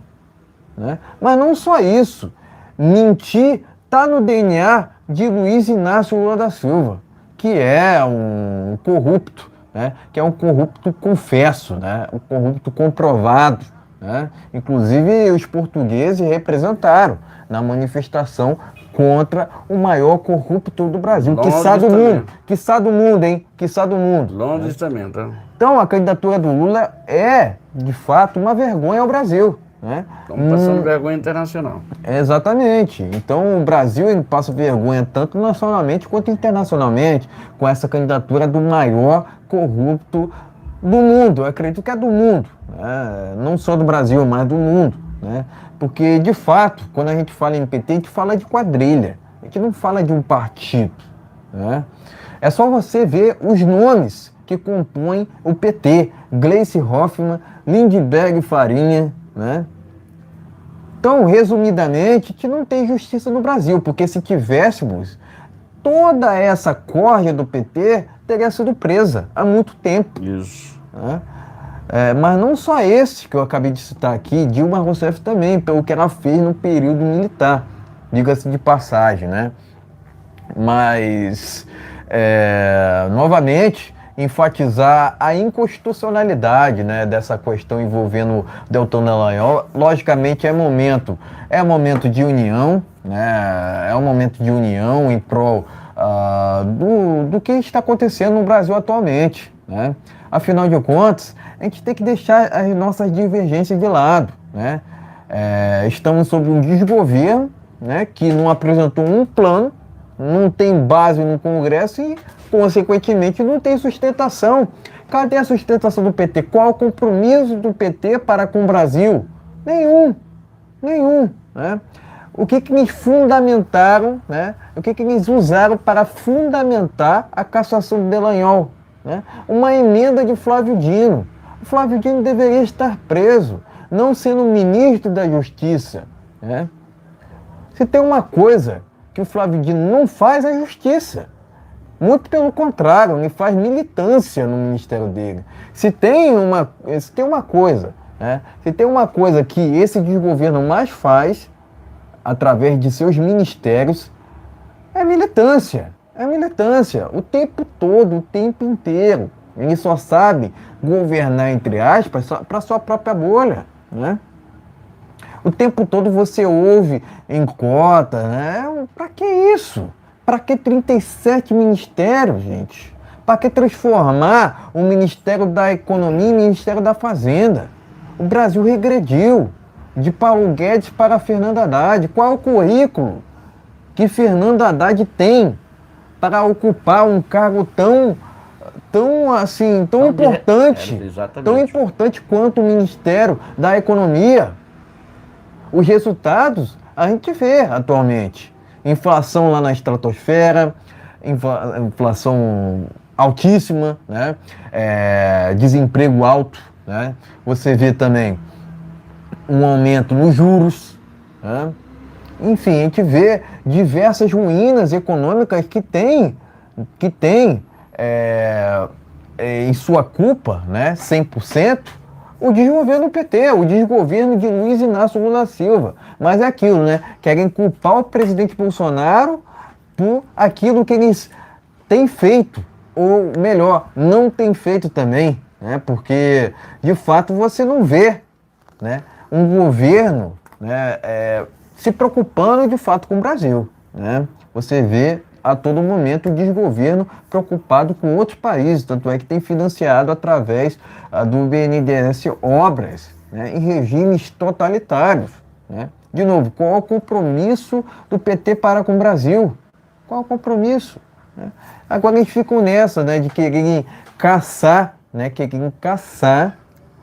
né? Mas não só isso. Mentir tá no DNA de Luiz Inácio Lula da Silva, que é um corrupto, né? Que é um corrupto confesso, né? Um corrupto comprovado, né? Inclusive os portugueses representaram na manifestação contra o maior corrupto do Brasil, quiçá do mundo, quiçá do mundo, hein? Quiçá do mundo. Londres também, tá? Então a candidatura do Lula é, de fato, uma vergonha ao Brasil, né? Estamos passando vergonha internacional. Exatamente. Então o Brasil ele passa vergonha tanto nacionalmente quanto internacionalmente com essa candidatura do maior corrupto do mundo. Eu acredito que é do mundo, né? Não só do Brasil, mas do mundo, né? Porque, de fato, quando a gente fala em PT, a gente fala de quadrilha. A gente não fala de um partido, né? É só você ver os nomes que compõem o PT. Gleice Hoffmann, Lindbergh Farinha, né? Então, resumidamente, que não tem justiça no Brasil, porque se tivéssemos, toda essa corja do PT teria sido presa há muito tempo. Isso. Né? Mas não só esse que eu acabei de citar aqui, Dilma Rousseff também, pelo que ela fez no período militar, diga-se de passagem, né? Mas, novamente, enfatizar a inconstitucionalidade, né, dessa questão envolvendo Deltan Dallagnol. Logicamente é momento de união, né, é um momento de união em prol do que está acontecendo no Brasil atualmente, né? Afinal de contas, a gente tem que deixar as nossas divergências de lado, né? Estamos sob um desgoverno, né, que não apresentou um plano, não tem base no Congresso e, consequentemente, não tem sustentação. Cadê a sustentação do PT? Qual o compromisso do PT para com o Brasil? Nenhum, né? O que eles fundamentaram, né? O que eles usaram para fundamentar a cassação do Dallagnol? Né? Uma emenda de Flávio Dino. O Flávio Dino deveria estar preso, não sendo ministro da Justiça, né? Se tem uma coisa que o Flávio Dino não faz, é justiça. Muito pelo contrário, ele faz militância no ministério dele. Se tem uma coisa, né? Se tem uma coisa que esse desgoverno mais faz, através de seus ministérios, é militância. É militância. O tempo todo, o tempo inteiro. Ele só sabe governar, entre aspas, para sua própria bolha, né? O tempo todo você ouve em cota, né? Para que isso? Para que 37 ministérios, gente? Para que transformar o Ministério da Economia em Ministério da Fazenda? O Brasil regrediu de Paulo Guedes para Fernando Haddad. Qual é o currículo que Fernando Haddad tem para ocupar um cargo tão importante, tão importante quanto o Ministério da Economia? Os resultados a gente vê atualmente. Inflação lá na estratosfera, inflação altíssima, né? Desemprego alto, né? Você vê também um aumento nos juros, né? Enfim, a gente vê diversas ruínas econômicas que tem em sua culpa, né, 100%, o desgoverno do PT, o desgoverno de Luiz Inácio Lula Silva. Mas é aquilo, né? Querem culpar o presidente Bolsonaro por aquilo que eles têm feito, ou melhor, não têm feito também, né? Porque, de fato, você não vê, né, um governo, né, se preocupando de fato com o Brasil, né? Você vê a todo momento o desgoverno preocupado com outros países, tanto é que tem financiado através do BNDES obras, né, em regimes totalitários, né? De novo, qual é o compromisso do PT para com o Brasil? Qual é o compromisso? Né? Agora eles ficam nessa, né, de quererem caçar, né, quererem caçar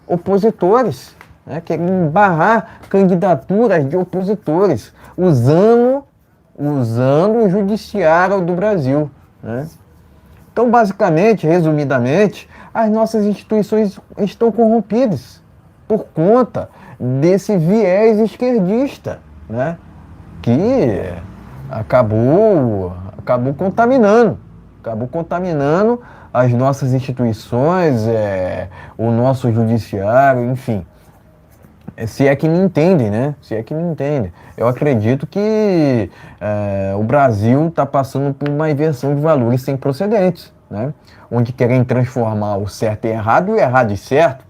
opositores, né, querem barrar candidaturas de opositores, usando o judiciário do Brasil, né? Então, basicamente, resumidamente, as nossas instituições estão corrompidas por conta desse viés esquerdista, né? Que acabou contaminando as nossas instituições, o nosso judiciário, enfim. Se é que me entendem, né? Se é que me entendem. Eu acredito que o Brasil está passando por uma inversão de valores sem precedentes, né? Onde querem transformar o certo em errado e o errado em certo.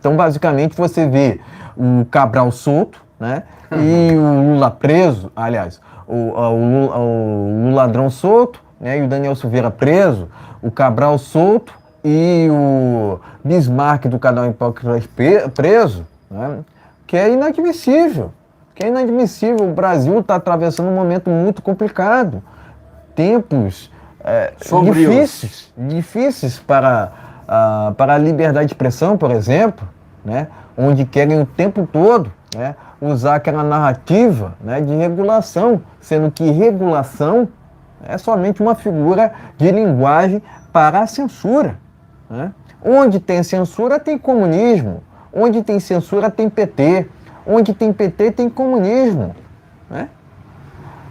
Então, basicamente, você vê o Cabral solto, né? E o Lula preso, aliás, o ladrão solto, né? E o Daniel Silveira preso, o Cabral solto e o Bismarck do canal Hipócritas preso, né? Que é inadmissível. O Brasil está atravessando um momento muito complicado. Tempos difíceis para a liberdade de expressão, por exemplo, né? Onde querem o tempo todo, né, usar aquela narrativa, né, de regulação, sendo que regulação é somente uma figura de linguagem para a censura, né? Onde tem censura tem comunismo, onde tem censura tem PT, onde tem PT tem comunismo, né?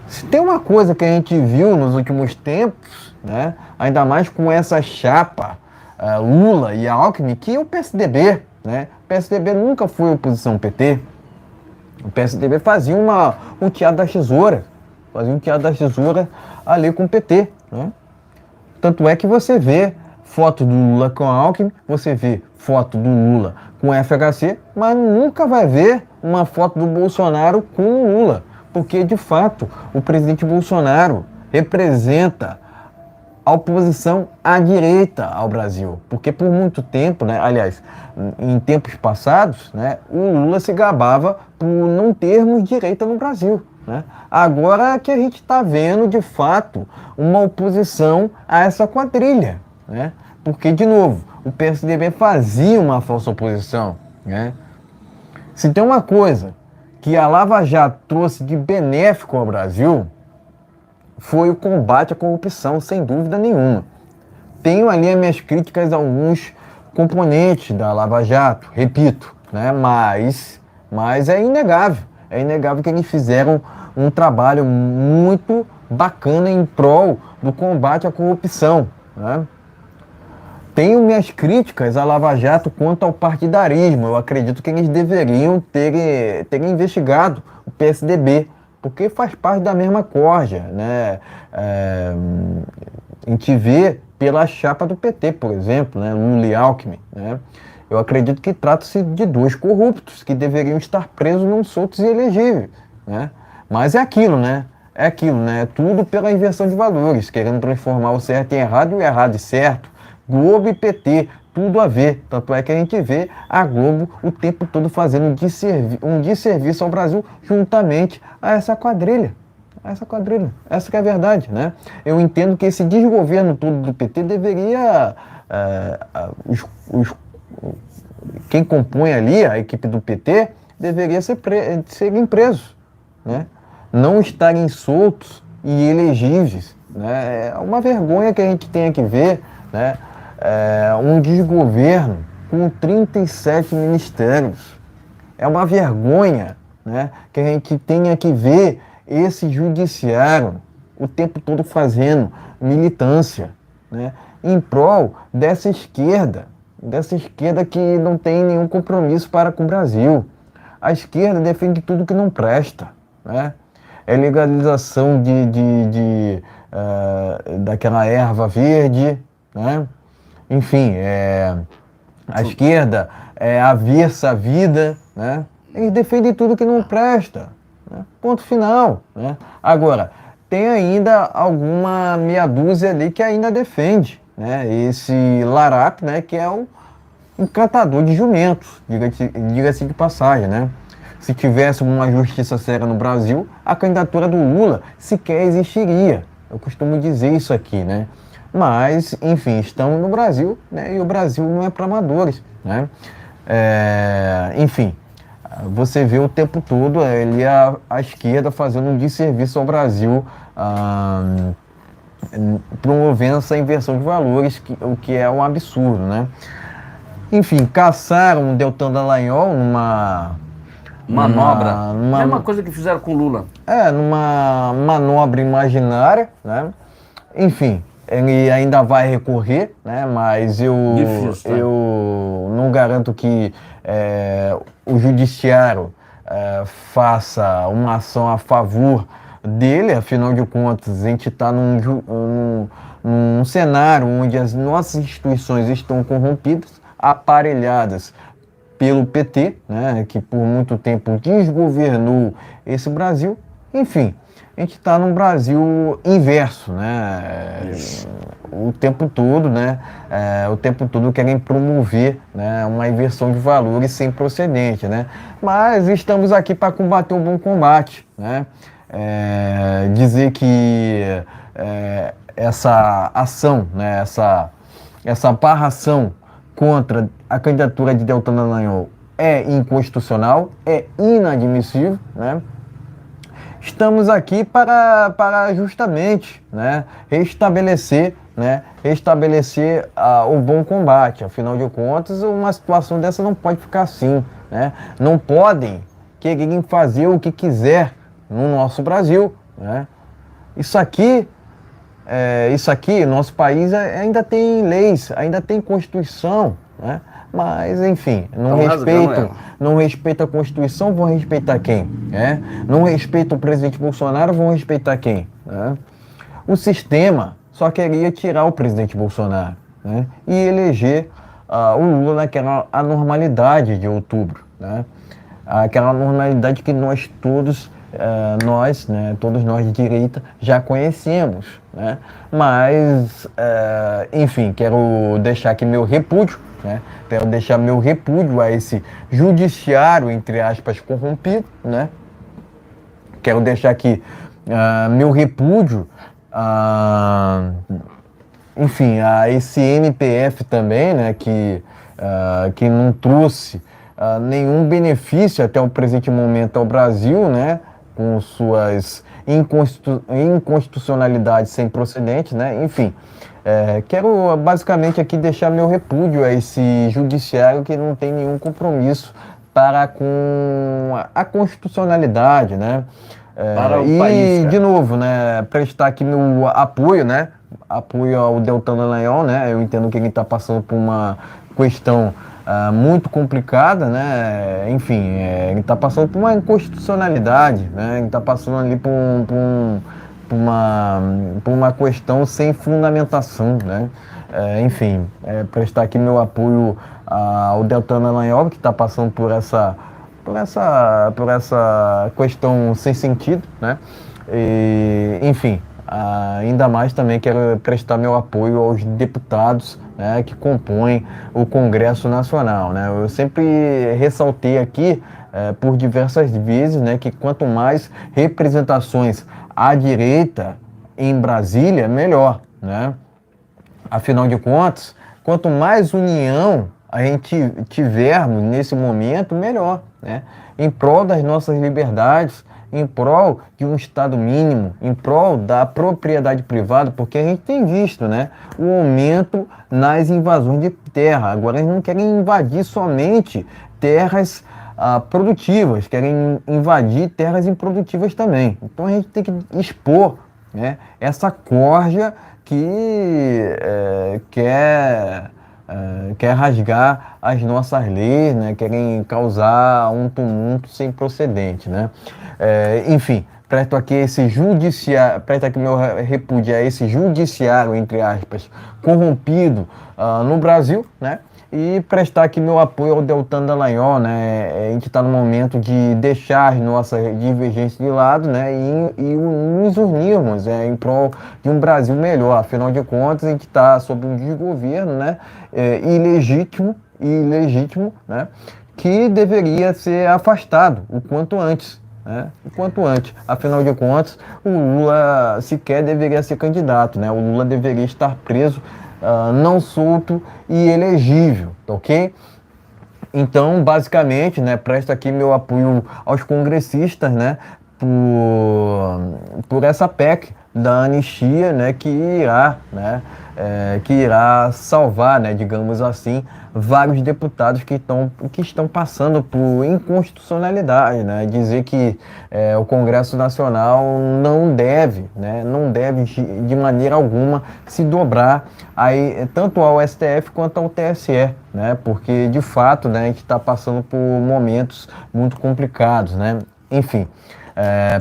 Se tem uma coisa que a gente viu nos últimos tempos, né, ainda mais com essa chapa Lula e Alckmin, que é o PSDB, né? O PSDB nunca foi oposição ao PT. O PSDB fazia um teatro da tesoura ali com o PT, né? Tanto é que você vê foto do Lula com a Alckmin, você vê foto do Lula com o FHC, mas nunca vai ver uma foto do Bolsonaro com o Lula, porque de fato o presidente Bolsonaro representa a oposição à direita ao Brasil, porque por muito tempo, né, aliás, em tempos passados, né, o Lula se gabava por não termos direita no Brasil, né? Agora que a gente está vendo de fato uma oposição a essa quadrilha, né? Porque, de novo, o PSDB fazia uma falsa oposição, né? Se tem uma coisa que a Lava Jato trouxe de benéfico ao Brasil, foi o combate à corrupção, sem dúvida nenhuma. Tenho ali as minhas críticas a alguns componentes da Lava Jato, repito, né? Mas é inegável que eles fizeram um trabalho muito bacana em prol do combate à corrupção, né? Tenho minhas críticas à Lava Jato quanto ao partidarismo. Eu acredito que eles deveriam ter investigado o PSDB, porque faz parte da mesma corja, né? A gente vê pela chapa do PT, por exemplo, né? Lula e Alckmin, né? Eu acredito que trata-se de dois corruptos que deveriam estar presos, não soltos e elegíveis, né? Mas é aquilo, né? É tudo pela inversão de valores, querendo transformar o certo em errado e o errado em certo. Globo e PT, tudo a ver. Tanto é que a gente vê a Globo o tempo todo fazendo um desserviço ao Brasil juntamente a essa quadrilha. Essa que é a verdade, né? Eu entendo que esse desgoverno todo do PT deveria... quem compõe ali a equipe do PT deveriam serem presos, né? Não estarem soltos e elegíveis, né? É uma vergonha que a gente tenha que ver, né? Um desgoverno com 37 ministérios. É uma vergonha, né? Que a gente tenha que ver esse judiciário o tempo todo fazendo militância, né? Em prol dessa esquerda que não tem nenhum compromisso para com o Brasil. A esquerda defende tudo que não presta, né? É legalização daquela erva verde, né? Enfim, a esquerda é avessa à vida, né? Eles defendem tudo que não presta, né? Ponto final, né? Agora, tem ainda alguma meia dúzia ali que ainda defende, né? Esse larápio, né? Que é um encantador de jumentos, diga-se de passagem, né? Se tivesse uma justiça séria no Brasil, a candidatura do Lula sequer existiria. Eu costumo dizer isso aqui, né? Mas, enfim, estamos no Brasil, né? E o Brasil não é para amadores, né? Enfim, você vê o tempo todo a esquerda fazendo um desserviço ao Brasil, promovendo essa inversão de valores, o que é um absurdo, né? Enfim, caçaram o Deltan Dallagnol numa Manobra. Mesma coisa que fizeram com o Lula. Numa manobra imaginária, né? Enfim, ele ainda vai recorrer, né? Mas Difícil, tá? eu não garanto que o judiciário faça uma ação a favor dele. Afinal de contas, a gente está num cenário onde as nossas instituições estão corrompidas, aparelhadas pelo PT, né, que por muito tempo desgovernou esse Brasil. Enfim, a gente está num Brasil inverso, né? O tempo todo, né? O tempo todo querem promover, né, uma inversão de valores sem procedente, né? Mas estamos aqui para combater o bom combate, né? Dizer que essa ação, né, essa barração contra a candidatura de Deltan Dallagnol é inconstitucional, é inadmissível, né? Estamos aqui para justamente, né, restabelecer o bom combate. Afinal de contas, uma situação dessa não pode ficar assim, né? Não podem quererem fazer o que quiser no nosso Brasil, né? Isso aqui, nosso país ainda tem leis, ainda tem Constituição, né? Mas, enfim, não respeitam a Constituição, vão respeitar quem? Não respeitam o presidente Bolsonaro, vão respeitar quem? O sistema só queria tirar o presidente Bolsonaro, né? E eleger o Lula naquela anormalidade de outubro, né? Aquela normalidade que nós todos, todos nós de direita já conhecemos, né? Mas, enfim, quero deixar aqui meu repúdio, né? Quero deixar meu repúdio a esse judiciário, entre aspas, corrompido, né? Quero deixar aqui meu repúdio, enfim, a esse MPF também, né? Que não trouxe nenhum benefício até o presente momento ao Brasil, né? Com suas inconstitucionalidades sem procedente, né? Enfim, quero basicamente aqui deixar meu repúdio a esse judiciário que não tem nenhum compromisso para com a constitucionalidade, né? Para o país, cara. De novo, né? Prestar aqui meu apoio, né? Apoio ao Deltan Dallagnol, né? Eu entendo que ele está passando por uma questão muito complicada, né? Enfim, ele está passando por uma inconstitucionalidade, né? Ele está passando ali por uma questão sem fundamentação, né? Enfim, prestar aqui meu apoio ao Deltan Dallagnol, que está passando por essa questão sem sentido, né? E, enfim, ainda mais também quero prestar meu apoio aos deputados, né, que compõem o Congresso Nacional, né? Eu sempre ressaltei aqui, por diversas vezes, né, que quanto mais representações à direita em Brasília, melhor, né? Afinal de contas, quanto mais união a gente tivermos nesse momento, melhor, né? Em prol das nossas liberdades, em prol de um Estado mínimo, em prol da propriedade privada, porque a gente tem visto, né, o aumento nas invasões de terra. Agora eles não querem invadir somente terras produtivas, querem invadir terras improdutivas também. Então a gente tem que expor, né, essa corja que quer rasgar as nossas leis, né, querem causar um tumulto sem procedente, né? Enfim, presto aqui meu repúdio a esse judiciário, entre aspas, corrompido no Brasil, né? E prestar aqui meu apoio ao Deltan Dallagnol, né? A gente está no momento de deixar as nossas divergências de lado, né? E nos unirmos em prol de um Brasil melhor. Afinal de contas, a gente está sob um desgoverno, né? Ilegítimo, né? Que deveria ser afastado o quanto antes. O quanto antes. Afinal de contas, o Lula sequer deveria ser candidato, né? O Lula deveria estar preso, não solto e elegível, tá ok? Então, basicamente, né, presto aqui meu apoio aos congressistas, né, por essa PEC da anistia, né, que irá salvar, né, digamos assim, vários deputados que estão passando por inconstitucionalidade, né, dizer que o Congresso Nacional não deve de maneira alguma se dobrar aí, tanto ao STF quanto ao TSE, né, porque de fato, né, a gente está passando por momentos muito complicados, né, enfim.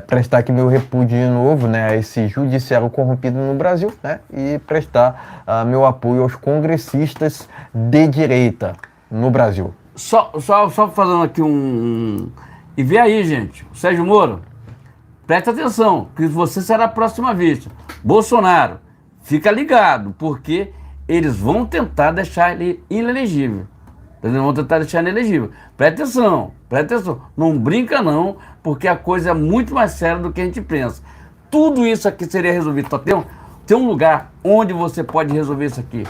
Prestar aqui meu repúdio de novo, né, a esse judiciário corrompido no Brasil, né, e prestar meu apoio aos congressistas de direita no Brasil. Só fazendo aqui E vê aí, gente, o Sérgio Moro, presta atenção, que você será a próxima vítima. Bolsonaro, fica ligado, porque eles vão tentar deixar ele inelegível. Eles vão tentar deixar ele inelegível. Presta atenção. Não brinca não, porque a coisa é muito mais séria do que a gente pensa. Tudo isso aqui seria resolvido. Só tem um lugar onde você pode resolver isso aqui.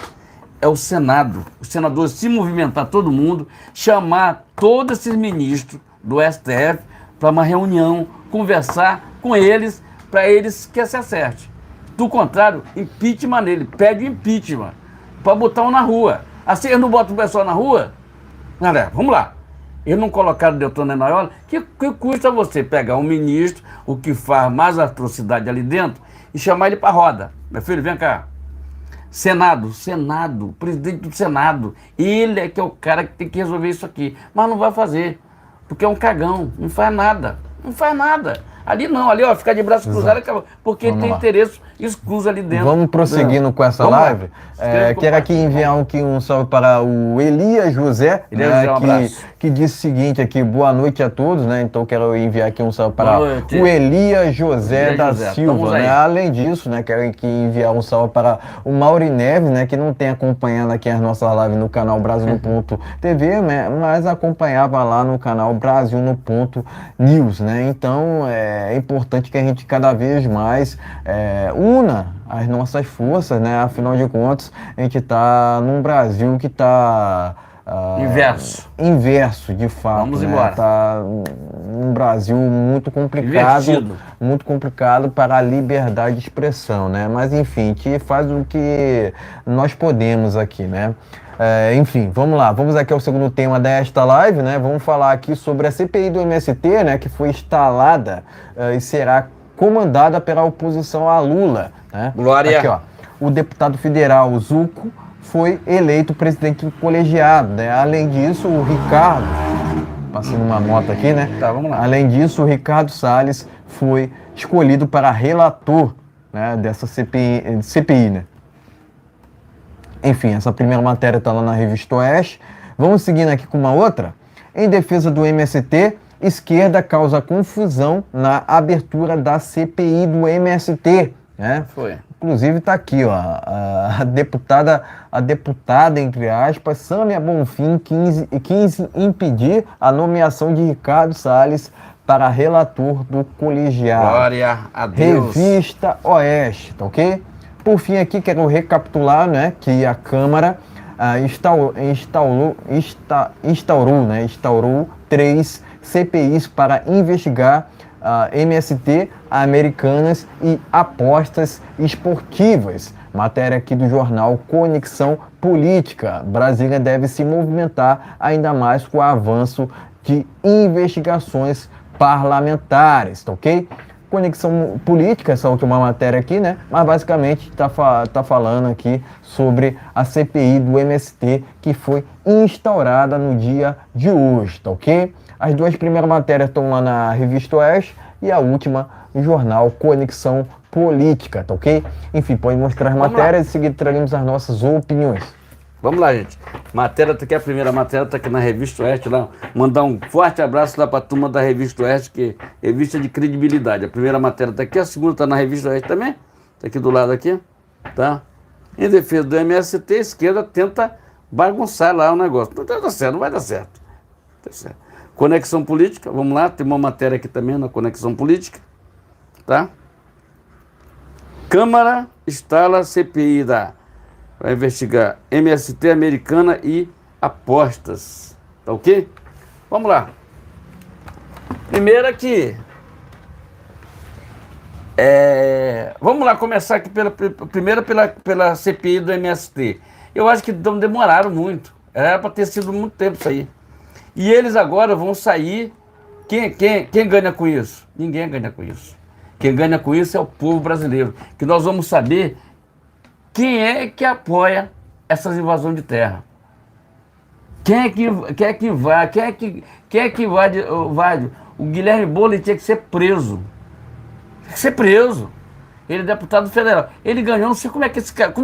É o Senado. Os senadores se movimentar, todo mundo, chamar todos esses ministros do STF para uma reunião, conversar com eles, para eles que se acerte. Do contrário, impeachment nele. Pede impeachment para botar um na rua. Assim eles não botam o pessoal na rua? Galera, vamos lá. Eles não colocaram o Deltan Dallagnol. Que custa você pegar um ministro, o que faz mais atrocidade ali dentro, e chamar ele para roda? Meu filho, vem cá. Senado, presidente do Senado. Ele é que é o cara que tem que resolver isso aqui. Mas não vai fazer, porque é um cagão. Não faz nada. Ali não, ali ó, ficar de braço cruzado, acabou, porque ele tem interesse excluso ali dentro. Vamos prosseguindo com essa live. Quero aqui enviar um salve para o Elias José, né, que disse o seguinte aqui: boa noite a todos, né? Então quero enviar aqui um salve para o Elias José da Silva, né? Além disso, né, quero aqui enviar um salve para o Mauri Neves, né, que não tem acompanhado aqui as nossas lives no canal Brasil no Ponto TV, né, mas acompanhava lá no canal Brasil no Ponto News, né? Então é importante que a gente cada vez mais una as nossas forças, né? Afinal de contas, a gente está num Brasil que está inverso, de fato. Vamos embora. Está um Brasil muito complicado para a liberdade de expressão, né? Mas enfim, a gente faz o que nós podemos aqui, né? Enfim, vamos lá, vamos aqui ao segundo tema desta live, né? Vamos falar aqui sobre a CPI do MST, né? Que foi instalada e será comandada pela oposição a Lula, né? Glória! Aqui, ó, o deputado federal Zucco foi eleito presidente do colegiado, né? Além disso, o Ricardo, passando uma moto aqui, né? Tá, vamos lá. Além disso, o Ricardo Salles foi escolhido para relator, né, dessa CPI, né? Enfim, essa primeira matéria está lá na Revista Oeste. Vamos seguindo aqui com uma outra. Em defesa do MST, esquerda causa confusão na abertura da CPI do MST, né? Foi. Inclusive está aqui, ó, a deputada, entre aspas, Sâmia Bonfim, quis impedir a nomeação de Ricardo Salles para relator do colegiado. Glória a Deus. Revista Oeste, tá ok? Por fim aqui, quero recapitular, né, que a Câmara instaurou 3 CPIs para investigar MST, Americanas e apostas esportivas. Matéria aqui do jornal Conexão Política. Brasília deve se movimentar ainda mais com o avanço de investigações parlamentares, tá ok? Conexão Política, essa última matéria aqui, né? Mas basicamente tá falando aqui sobre a CPI do MST que foi instaurada no dia de hoje, tá ok? As 2 primeiras matérias estão lá na Revista Oeste e a última no jornal Conexão Política, tá ok? Enfim, pode mostrar as matérias e em seguida traremos as nossas opiniões. Vamos lá, gente. Matéria tá aqui, a primeira matéria tá aqui na Revista Oeste lá. Mandar um forte abraço lá pra turma da Revista Oeste, que é revista de credibilidade. A primeira matéria tá aqui, a segunda tá na Revista Oeste também. Tá aqui do lado aqui, tá? Em defesa do MST, a esquerda tenta bagunçar lá o negócio. Não tá certo, não vai dar certo. Tá certo. Conexão Política, vamos lá, tem uma matéria aqui também na Conexão Política, tá? Câmara instala CPI vai investigar MST, Americana e apostas, tá ok? Vamos lá. Primeiro aqui, vamos lá começar aqui primeiro pela CPI do MST. Eu acho que demoraram muito, era para ter sido muito tempo isso aí. E eles agora vão sair. Quem ganha com isso? Ninguém ganha com isso. Quem ganha com isso é o povo brasileiro. Que nós vamos saber quem é que apoia essas invasões de terra. Quem é que invade? O Guilherme Boulos tinha que ser preso. Tinha que ser preso. Ele é deputado federal. Ele ganhou, não sei como é que esse cara.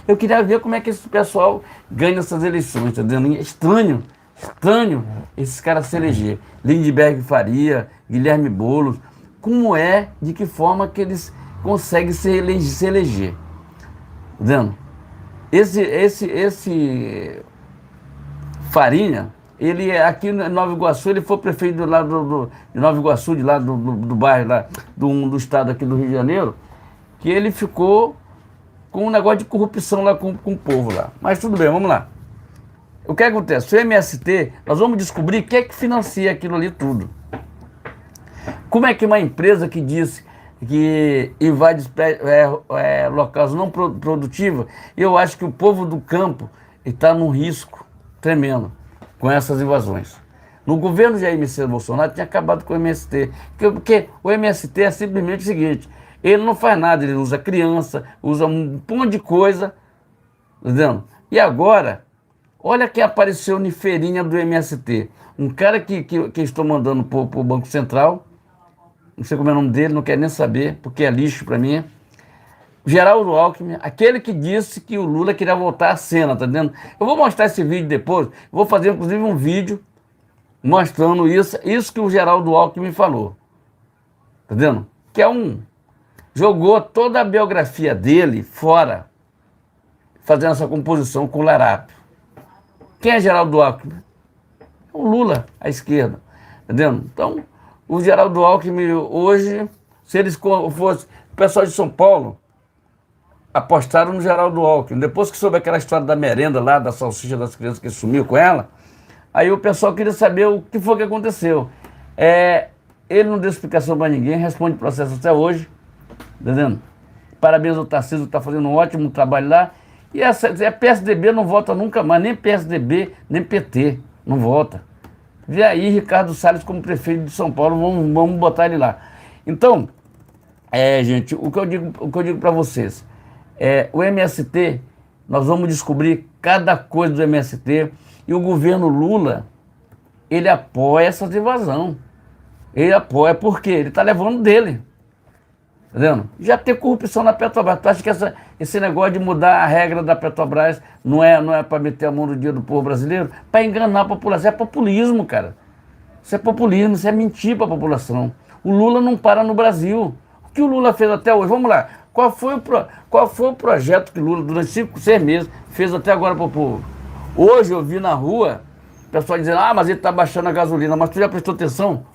Eu queria ver como é que esse pessoal ganha essas eleições, tá entendendo? Estranho esses caras se eleger. Lindbergh Faria, Guilherme Boulos. De que forma que eles conseguem se eleger? Entendendo? Esse Farinha, ele aqui em Nova Iguaçu, ele foi prefeito lá de Nova Iguaçu, de lá do bairro lá, do estado aqui do Rio de Janeiro, que ele ficou com um negócio de corrupção lá com o povo lá. Mas tudo bem, vamos lá. O que acontece? O MST, nós vamos descobrir quem é que financia aquilo ali tudo. Como é que uma empresa que disse que invade locais não produtivos, eu acho que o povo do campo está num risco tremendo com essas invasões. No governo Jair Messias Bolsonaro tinha acabado com o MST, porque o MST é simplesmente o seguinte, ele não faz nada, ele usa criança, usa um monte de coisa, entendeu? E agora, olha quem apareceu em feirinha do MST, um cara que estou mandando para o Banco Central, não sei como é o nome dele, não quero nem saber, porque é lixo para mim. Geraldo Alckmin, aquele que disse que o Lula queria voltar à cena, tá entendendo? Eu vou mostrar esse vídeo depois, vou fazer inclusive um vídeo mostrando isso que o Geraldo Alckmin falou, tá entendendo? Que jogou toda a biografia dele fora, fazendo essa composição com o Larápio. Quem é Geraldo Alckmin? O Lula, à esquerda, tá entendendo? Então, o Geraldo Alckmin hoje, se eles fossem, o pessoal de São Paulo apostaram no Geraldo Alckmin. Depois que soube aquela história da merenda lá, da salsicha das crianças que sumiu com ela, aí o pessoal queria saber o que foi que aconteceu. Ele não deu explicação para ninguém, responde processo até hoje, tá entendendo? Parabéns ao Tarcísio, que está fazendo um ótimo trabalho lá. E a PSDB não vota nunca mais, nem PSDB, nem PT, não vota. Vê aí Ricardo Salles como prefeito de São Paulo, vamos botar ele lá. Então, gente, o que eu digo para vocês, o MST, nós vamos descobrir cada coisa do MST, e o governo Lula, ele apoia essa invasão. Ele apoia porque ele está levando dele. Tá vendo? Já tem corrupção na Petrobras. Tu acha que esse negócio de mudar a regra da Petrobras não é para meter a mão no dia do povo brasileiro? Para enganar a população. É populismo, cara. Isso é populismo, isso é mentir para a população. O Lula não para no Brasil. O que o Lula fez até hoje? Vamos lá. Qual foi o projeto que o Lula, durante 5, 6 meses, fez até agora para o povo? Hoje eu vi na rua o pessoal dizendo, mas ele está baixando a gasolina. Mas tu já prestou atenção?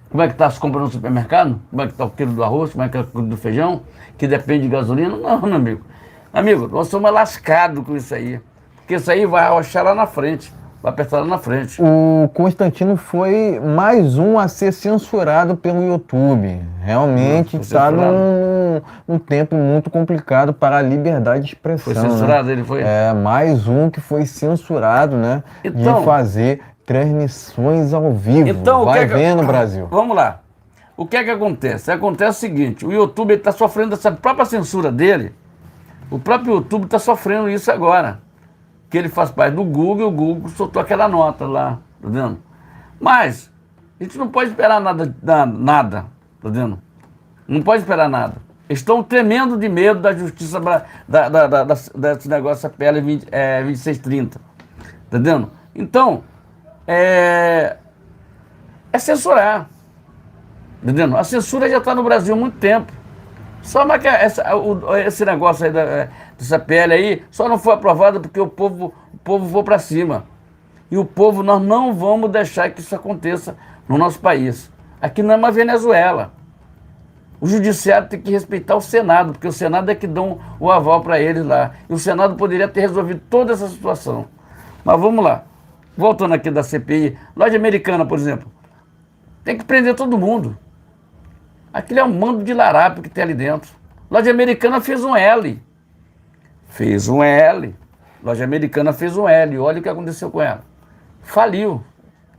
Como é que está as compras no supermercado? Como é que está o quilo do arroz? Como é que está o quilo do feijão? Que depende de gasolina? Não, meu amigo. Amigo, nós somos lascados com isso aí. porque isso aí vai arrochar lá na frente, vai apertar lá na frente. O Constantino foi mais um a ser censurado pelo YouTube. Realmente Foi está censurado. num tempo muito complicado para a liberdade de expressão. Foi censurado, né? ele foi? É, mais um que foi censurado, né? Então- de fazer transmissões ao vivo. Então, Vai vendo, Brasil. Vamos lá. O que é que acontece? Acontece o seguinte, o YouTube está sofrendo essa própria censura dele, o próprio YouTube está sofrendo isso agora, que ele faz parte do Google, e o Google soltou aquela nota lá, tá vendo? Mas, a gente não pode esperar nada, tá vendo? Não pode esperar nada. Estão tremendo de medo da justiça, desse negócio, a PL 2630, tá vendo? Então, é censurar. Entendendo? A censura já está no Brasil há muito tempo. Só que esse negócio aí dessa PL aí só não foi aprovado porque o povo foi para cima. E o povo, nós não vamos deixar que isso aconteça no nosso país. Aqui não é uma Venezuela. O judiciário tem que respeitar o Senado, porque o Senado é que dão o aval para eles lá. E o Senado poderia ter resolvido toda essa situação. Mas vamos lá. Voltando aqui da CPI, loja americana, por exemplo, tem que prender todo mundo. Aquilo é um mando de larápio que tem ali dentro. Loja americana fez um L. Fez um L. Loja americana fez um L. Olha o que aconteceu com ela. Faliu.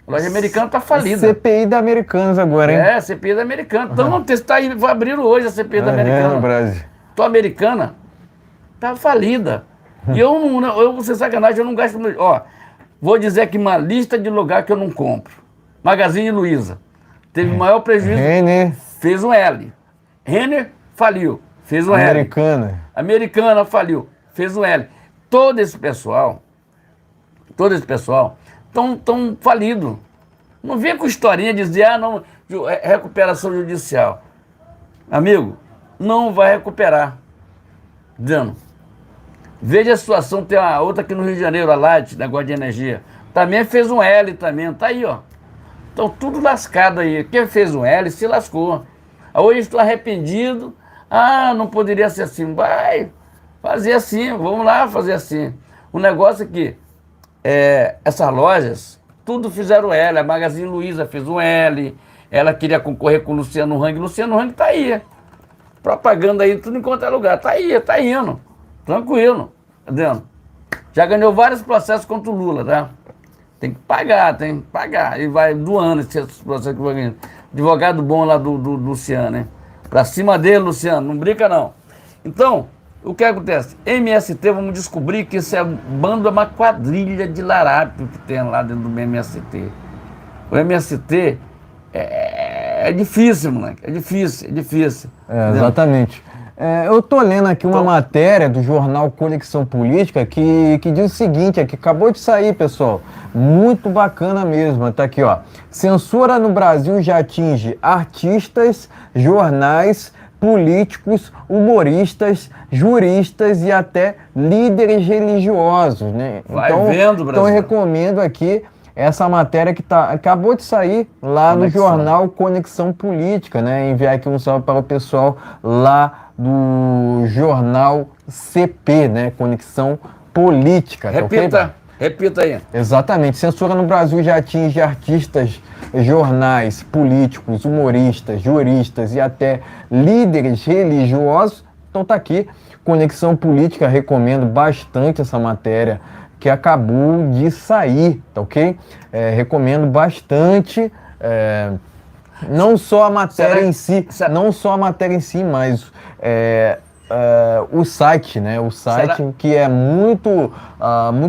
A loja americana está falida. CPI da Americanas agora, hein? É, CPI da Americana. Então não está aí, abriram hoje a CPI da Americana. No Brasil. Então a Americana está falida. E eu, sem sacanagem, eu não gasto. Ó, vou dizer aqui uma lista de lugar que eu não compro. Magazine Luiza. Teve maior prejuízo. Renner. Fez um L. Renner faliu. Fez um L. Americana. Americana faliu. Fez um L. Todo esse pessoal estão falido. Não vem com historinha dizer, não, recuperação judicial. Amigo, não vai recuperar. Dizendo. Veja a situação, tem uma outra aqui no Rio de Janeiro, a Light, negócio de energia. Também fez um L também, tá aí, ó. Estão tudo lascado aí. Quem fez um L se lascou. Hoje estou arrependido. Não poderia ser assim. Vai fazer assim, vamos lá fazer assim. O negócio é que essas lojas, tudo fizeram L. A Magazine Luiza fez um L. Ela queria concorrer com o Luciano Hang. Luciano Hang tá aí. Propaganda aí, tudo em quanto é lugar. Tá aí, tá indo. Tranquilo. Entendeu? Já ganhou vários processos contra o Lula, tá? Tem que pagar. E vai doando esse processo que vai ganhando. Advogado bom lá do Luciano, né? Pra cima dele, Luciano, não brinca não. Então, o que acontece? MST, vamos descobrir que esse bando é uma quadrilha de larápio que tem lá dentro do MST. O MST é difícil, moleque. É difícil. Exatamente. Eu tô lendo aqui uma matéria do jornal Conexão Política que diz o seguinte, que acabou de sair, pessoal. Muito bacana mesmo. Tá aqui, ó. Censura no Brasil já atinge artistas, jornais, políticos, humoristas, juristas e até líderes religiosos, né? Vai vendo, Brasil. Então eu recomendo aqui essa matéria que acabou de sair lá no jornal Conexão Política, né? Enviar aqui um salve para o pessoal lá do jornal CP, né? Conexão Política. Repita aí. Exatamente. Censura no Brasil já atinge artistas, jornais, políticos, humoristas, juristas e até líderes religiosos. Então tá aqui, Conexão Política, recomendo bastante essa matéria que acabou de sair, tá ok? Recomendo bastante, não só a matéria em si, mas o site, né? O site que é muito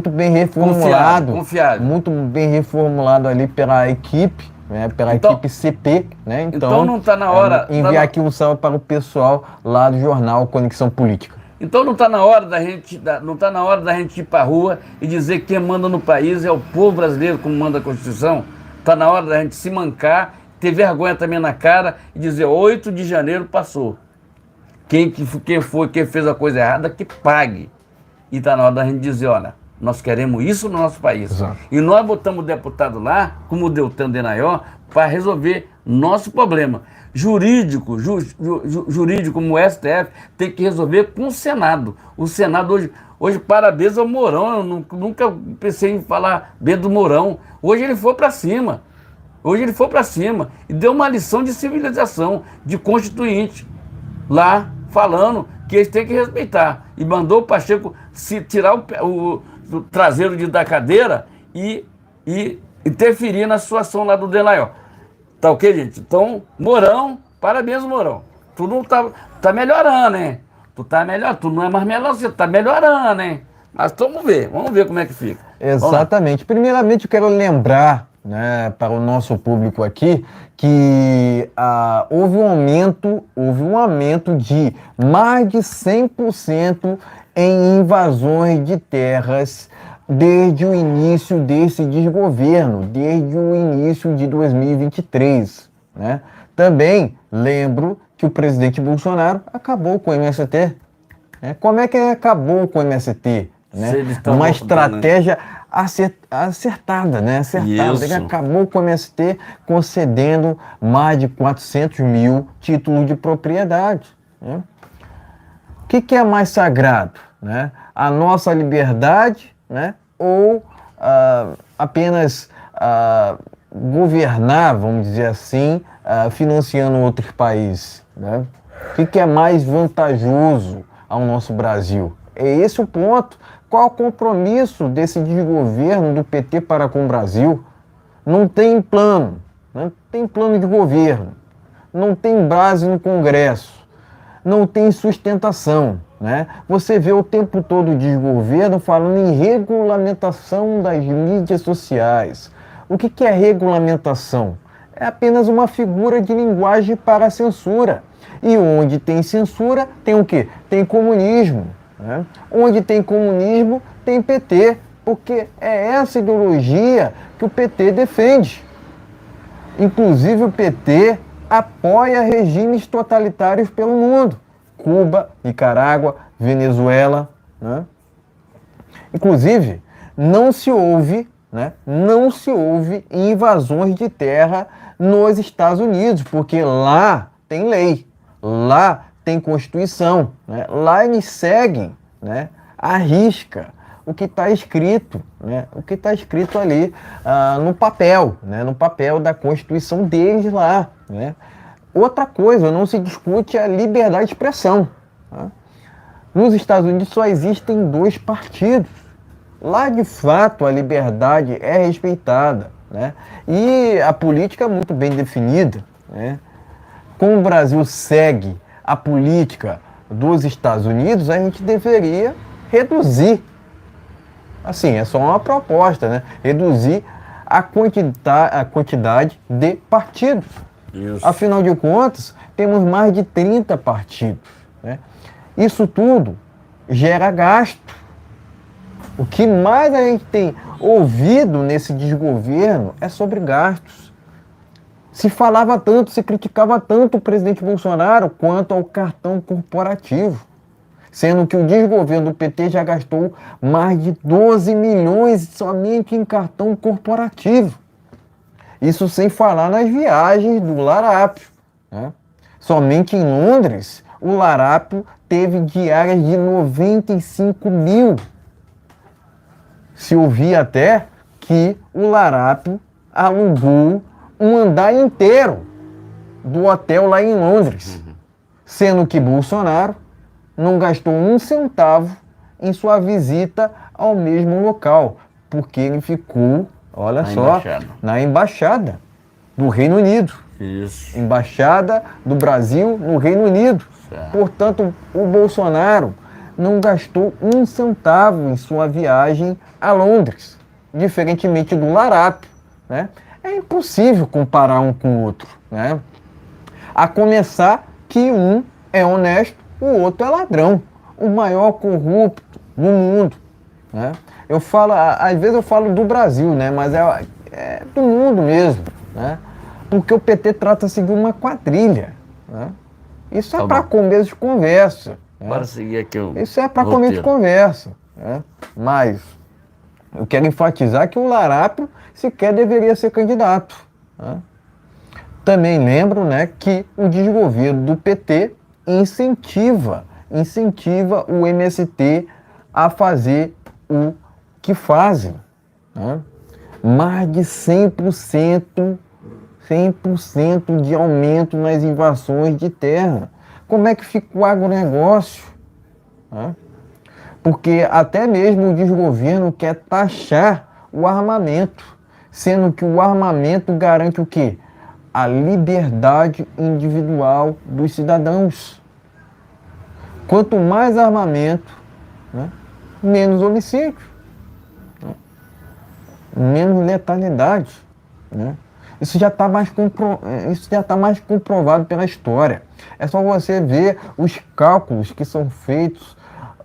bem reformulado, confiável. muito bem reformulado ali pela equipe, né? Pela equipe CP, né? Então não está na hora enviar aqui um salve para o pessoal lá do jornal Conexão Política. Então não está na hora da gente ir para a rua e dizer que quem manda no país é o povo brasileiro, como manda a Constituição. Está na hora da gente se mancar, ter vergonha também na cara e dizer 8 de janeiro passou. Quem fez a coisa errada, que pague. E está na hora da gente dizer, olha, nós queremos isso no nosso país. Exato. E nós botamos deputado lá, como o Deltan Dallagnol, para resolver nosso problema. Jurídico como o STF, tem que resolver com o Senado. O Senado Hoje, parabéns ao Mourão. Eu nunca pensei em falar bem do Mourão. Hoje ele foi para cima. Hoje ele foi para cima e deu uma lição de civilização, de constituinte, lá falando que eles têm que respeitar. E mandou o Pacheco se tirar o traseiro da cadeira e interferir na situação lá do Delayó. Tá ok, gente? Então, Mourão, parabéns, Mourão. Tu não tá melhorando, hein? Tu tá melhor, tu não é mais melhor, você tá melhorando, hein? Mas vamos ver como é que fica. Exatamente. Primeiramente, eu quero lembrar, né, para o nosso público aqui, que houve um aumento de mais de 100% em invasões de terras desde o início desse desgoverno, desde o início de 2023, né? Também lembro que o presidente Bolsonaro acabou com o MST. Né? Como é que acabou com o MST? Né? Uma estratégia acertada, né? Acertada. Ele acabou com o MST concedendo mais de 400 mil títulos de propriedade. Né? O que é mais sagrado? Né? A nossa liberdade, né? Ou apenas governar, vamos dizer assim, financiando outros países? Né? O que é mais vantajoso ao nosso Brasil? É esse o ponto. Qual o compromisso desse desgoverno do PT para com o Brasil? Não tem plano, não tem plano de governo, não tem base no Congresso, não tem sustentação. Né? Você vê o tempo todo o desgoverno falando em regulamentação das mídias sociais. O que é regulamentação? É apenas uma figura de linguagem para a censura. E onde tem censura, tem o quê? Tem comunismo. Né? Onde tem comunismo, tem PT. Porque é essa ideologia que o PT defende. Inclusive o PT apoia regimes totalitários pelo mundo. Cuba, Nicarágua, Venezuela. Né? Inclusive, não se ouve invasões de terra nos Estados Unidos, porque lá tem lei, lá tem Constituição, né? Lá eles seguem, né, à risca o que está escrito, né, o que está escrito ali no papel, né, no papel da Constituição deles lá. Né? Outra coisa, não se discute a liberdade de expressão. Tá? Nos Estados Unidos só existem 2 partidos. Lá, de fato, a liberdade é respeitada, né? E a política é muito bem definida. Né? Como o Brasil segue a política dos Estados Unidos, a gente deveria reduzir. Assim, é só uma proposta, né? Reduzir a quantidade de partidos. Isso. Afinal de contas, temos mais de 30 partidos. Né? Isso tudo gera gasto. O que mais a gente tem ouvido nesse desgoverno é sobre gastos. Se falava tanto, se criticava tanto o presidente Bolsonaro quanto ao cartão corporativo. Sendo que o desgoverno do PT já gastou mais de 12 milhões somente em cartão corporativo. Isso sem falar nas viagens do Larápio. Né? Somente em Londres, o Larápio teve diárias de 95 mil. Se ouvia até que o Larápio alugou um andar inteiro do hotel lá em Londres, sendo que Bolsonaro não gastou um centavo em sua visita ao mesmo local, porque ele ficou, olha só, na embaixada do Reino Unido. Isso. Embaixada do Brasil no Reino Unido. Certo. Portanto, o Bolsonaro não gastou um centavo em sua viagem a Londres, diferentemente do Larápio. Né? É impossível comparar um com o outro. Né? A começar que um é honesto, o outro é ladrão, o maior corrupto do mundo. Né? Eu falo, às vezes eu falo do Brasil, né? Mas é do mundo mesmo. Né? Porque o PT trata-se de uma quadrilha. Né? Isso é para começo de conversa. Né? Bora seguir aqui o Isso é para começo de conversa. Né? Mas eu quero enfatizar que o Larápio sequer deveria ser candidato. Né? Também lembro, né, que o desgoverno do PT incentiva o MST a fazer o que fazem, né? Mais de 100% de aumento nas invasões de terra. Como é que fica o agronegócio? Né? Porque até mesmo o desgoverno quer taxar o armamento, sendo que o armamento garante o quê? A liberdade individual dos cidadãos. Quanto mais armamento, né, menos homicídio, né, menos letalidade. Né? Isso já está mais comprovado pela história. É só você ver os cálculos que são feitos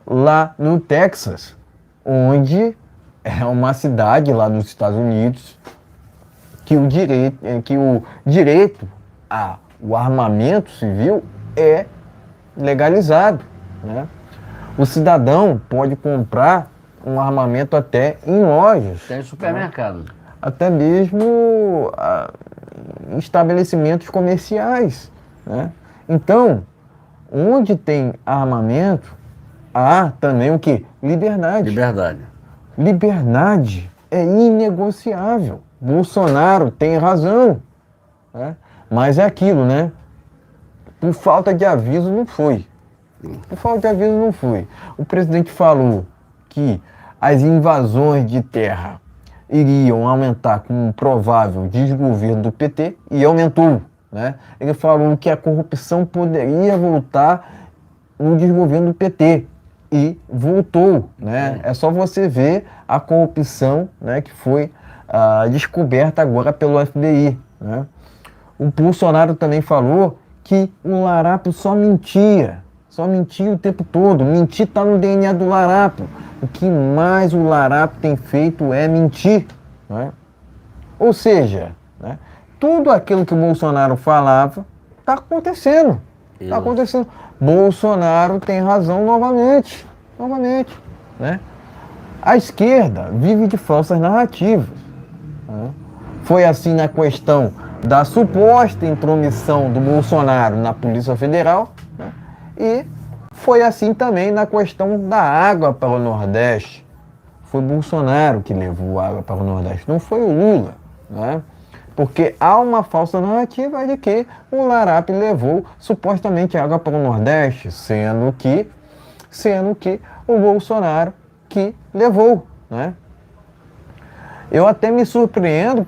lá no Texas, onde é uma cidade lá nos Estados Unidos que o direito ao armamento civil é legalizado. Né? O cidadão pode comprar um armamento até em lojas. Tem supermercado. Né? Até mesmo em estabelecimentos comerciais. Né? Então, onde tem armamento, há também o quê? Liberdade. Liberdade. Liberdade é inegociável. Bolsonaro tem razão. Né? Mas é aquilo, né? Por falta de aviso não foi. Por falta de aviso não foi. O presidente falou que as invasões de terra iriam aumentar com um provável desgoverno do PT e aumentou. Né? Ele falou que a corrupção poderia voltar no desgoverno do PT e voltou. Né? É só você ver a corrupção, né, que foi descoberta agora pelo FBI. Né? O Bolsonaro também falou que o Larápio só mentia o tempo todo. Mentir está no DNA do Larápio. O que mais o Larápio tem feito é mentir. Né? Ou seja, né, tudo aquilo que o Bolsonaro falava está acontecendo. Está acontecendo. Bolsonaro tem razão novamente. Né? A esquerda vive de falsas narrativas. Né? Foi assim na questão da suposta intromissão do Bolsonaro na Polícia Federal, né? E foi assim também na questão da água para o Nordeste. Foi Bolsonaro que levou água para o Nordeste, não foi o Lula. Né? Porque há uma falsa narrativa de que o Larápio levou supostamente água para o Nordeste, sendo que o Bolsonaro que levou. Né? Eu até me surpreendo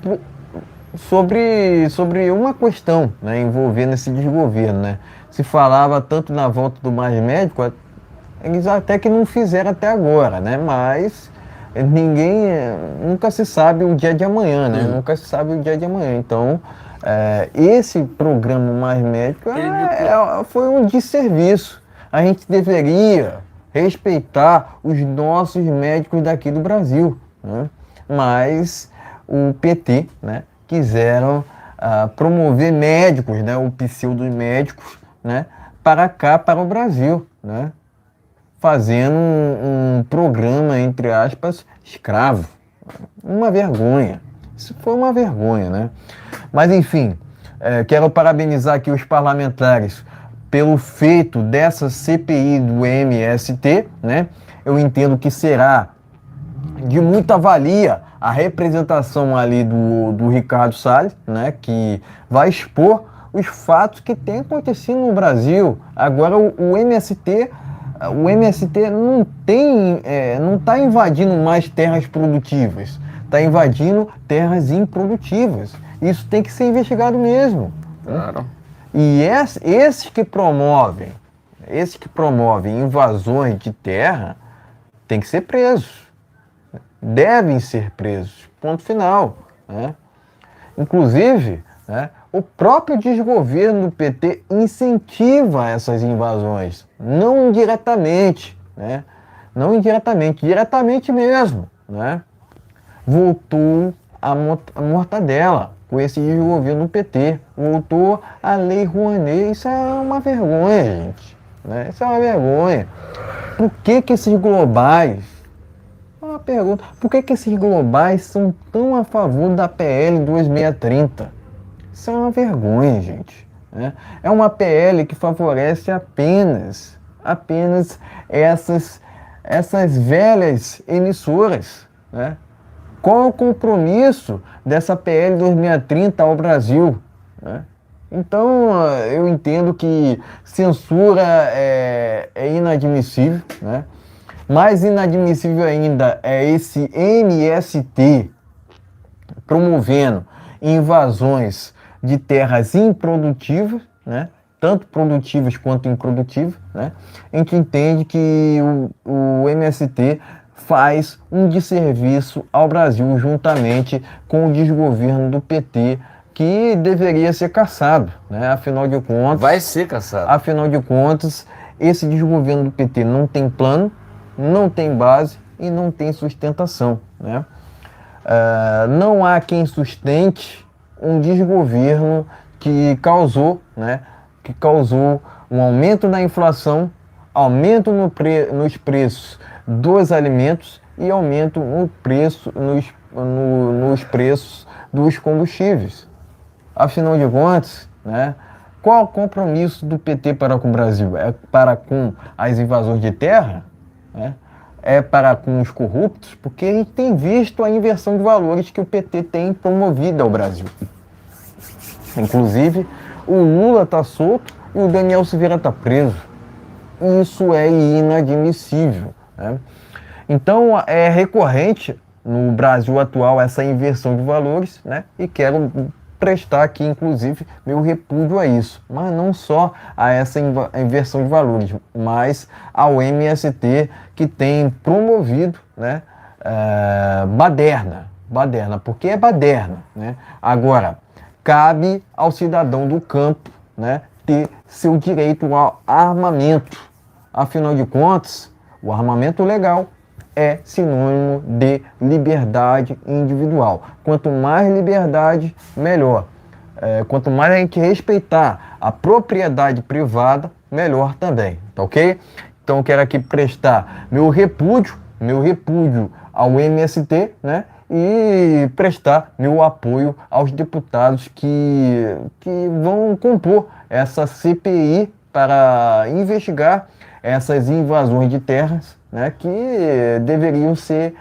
sobre uma questão, né, envolvendo esse desgoverno. Né? Se falava tanto na volta do Mais Médico, eles até que não fizeram até agora, né? Mas nunca se sabe o dia de amanhã, né? Nunca se sabe o dia de amanhã. Então, esse programa Mais Médico foi um desserviço. A gente deveria respeitar os nossos médicos daqui do Brasil, né? Mas o PT, né, quiseram promover médicos, né, o pseudo-médicos, né, para cá, para o Brasil, né, fazendo um programa, entre aspas, escravo. Uma vergonha. Isso foi uma vergonha, né? Mas, enfim, quero parabenizar aqui os parlamentares pelo feito dessa CPI do MST, né? Eu entendo que será de muita valia a representação ali do Ricardo Salles, né, que vai expor os fatos que têm acontecido no Brasil. Agora o MST não está invadindo mais terras produtivas, está invadindo terras improdutivas. Isso tem que ser investigado mesmo. Claro. E esses que promovem invasões de terra têm que ser presos. Devem ser presos, ponto final. Né? Inclusive, né, o próprio desgoverno do PT incentiva essas invasões, não indiretamente, né? Não indiretamente, diretamente mesmo. Né? Voltou a mortadela com esse desgoverno do PT, voltou a Lei Rouanet. Isso é uma vergonha, gente. Né? Isso é uma vergonha. Por que esses globais... Uma pergunta, por que esses globais são tão a favor da PL 2630? Isso é uma vergonha, gente. Né? É uma PL que favorece apenas essas essas velhas emissoras, né? Qual é o compromisso dessa PL 2630 ao Brasil, né? Então, eu entendo que censura é inadmissível, né? Mais inadmissível ainda é esse MST promovendo invasões de terras improdutivas, né? Tanto produtivas quanto improdutivas, né? A gente entende que o MST faz um desserviço ao Brasil juntamente com o desgoverno do PT, que deveria ser caçado, né? Afinal de contas... Vai ser caçado. Afinal de contas, esse desgoverno do PT não tem plano, não tem base e não tem sustentação, né? Não há quem sustente um desgoverno que causou, né? Que causou um aumento da inflação, aumento nos preços dos alimentos e aumento nos preços dos combustíveis. Afinal de contas, né, qual é o compromisso do PT para com o Brasil? É para com as invasões de terra? Né? É para com os corruptos? Porque a gente tem visto a inversão de valores que o PT tem promovido ao Brasil. Inclusive, o Lula está solto e o Daniel Silveira está preso. Isso é inadmissível, né? Então, é recorrente no Brasil atual essa inversão de valores, né? E quero prestar aqui, inclusive, meu repúdio a isso. Mas não só a essa inversão de valores, mas ao MST, que tem promovido, né, baderna, porque é baderna, né? Agora, cabe ao cidadão do campo, né, ter seu direito ao armamento. Afinal de contas, o armamento legal é sinônimo de liberdade individual. Quanto mais liberdade, melhor. Quanto mais a gente respeitar a propriedade privada, melhor também, tá ok? Então eu quero aqui prestar meu repúdio ao MST, né? E prestar meu apoio aos deputados que vão compor essa CPI para investigar essas invasões de terras, né, que deveriam ser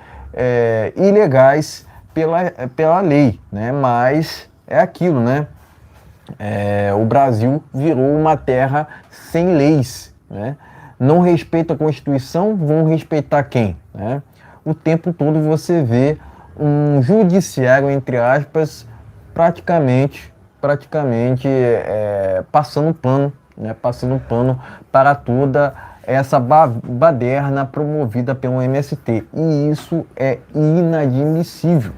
ilegais pela lei, né? Mas é aquilo, né? O Brasil virou uma terra sem leis, né? Não respeita a Constituição, vão respeitar quem, né? O tempo todo você vê um judiciário, entre aspas, praticamente passando pano, né? Passando pano para toda essa baderna promovida pelo MST. E isso é inadmissível,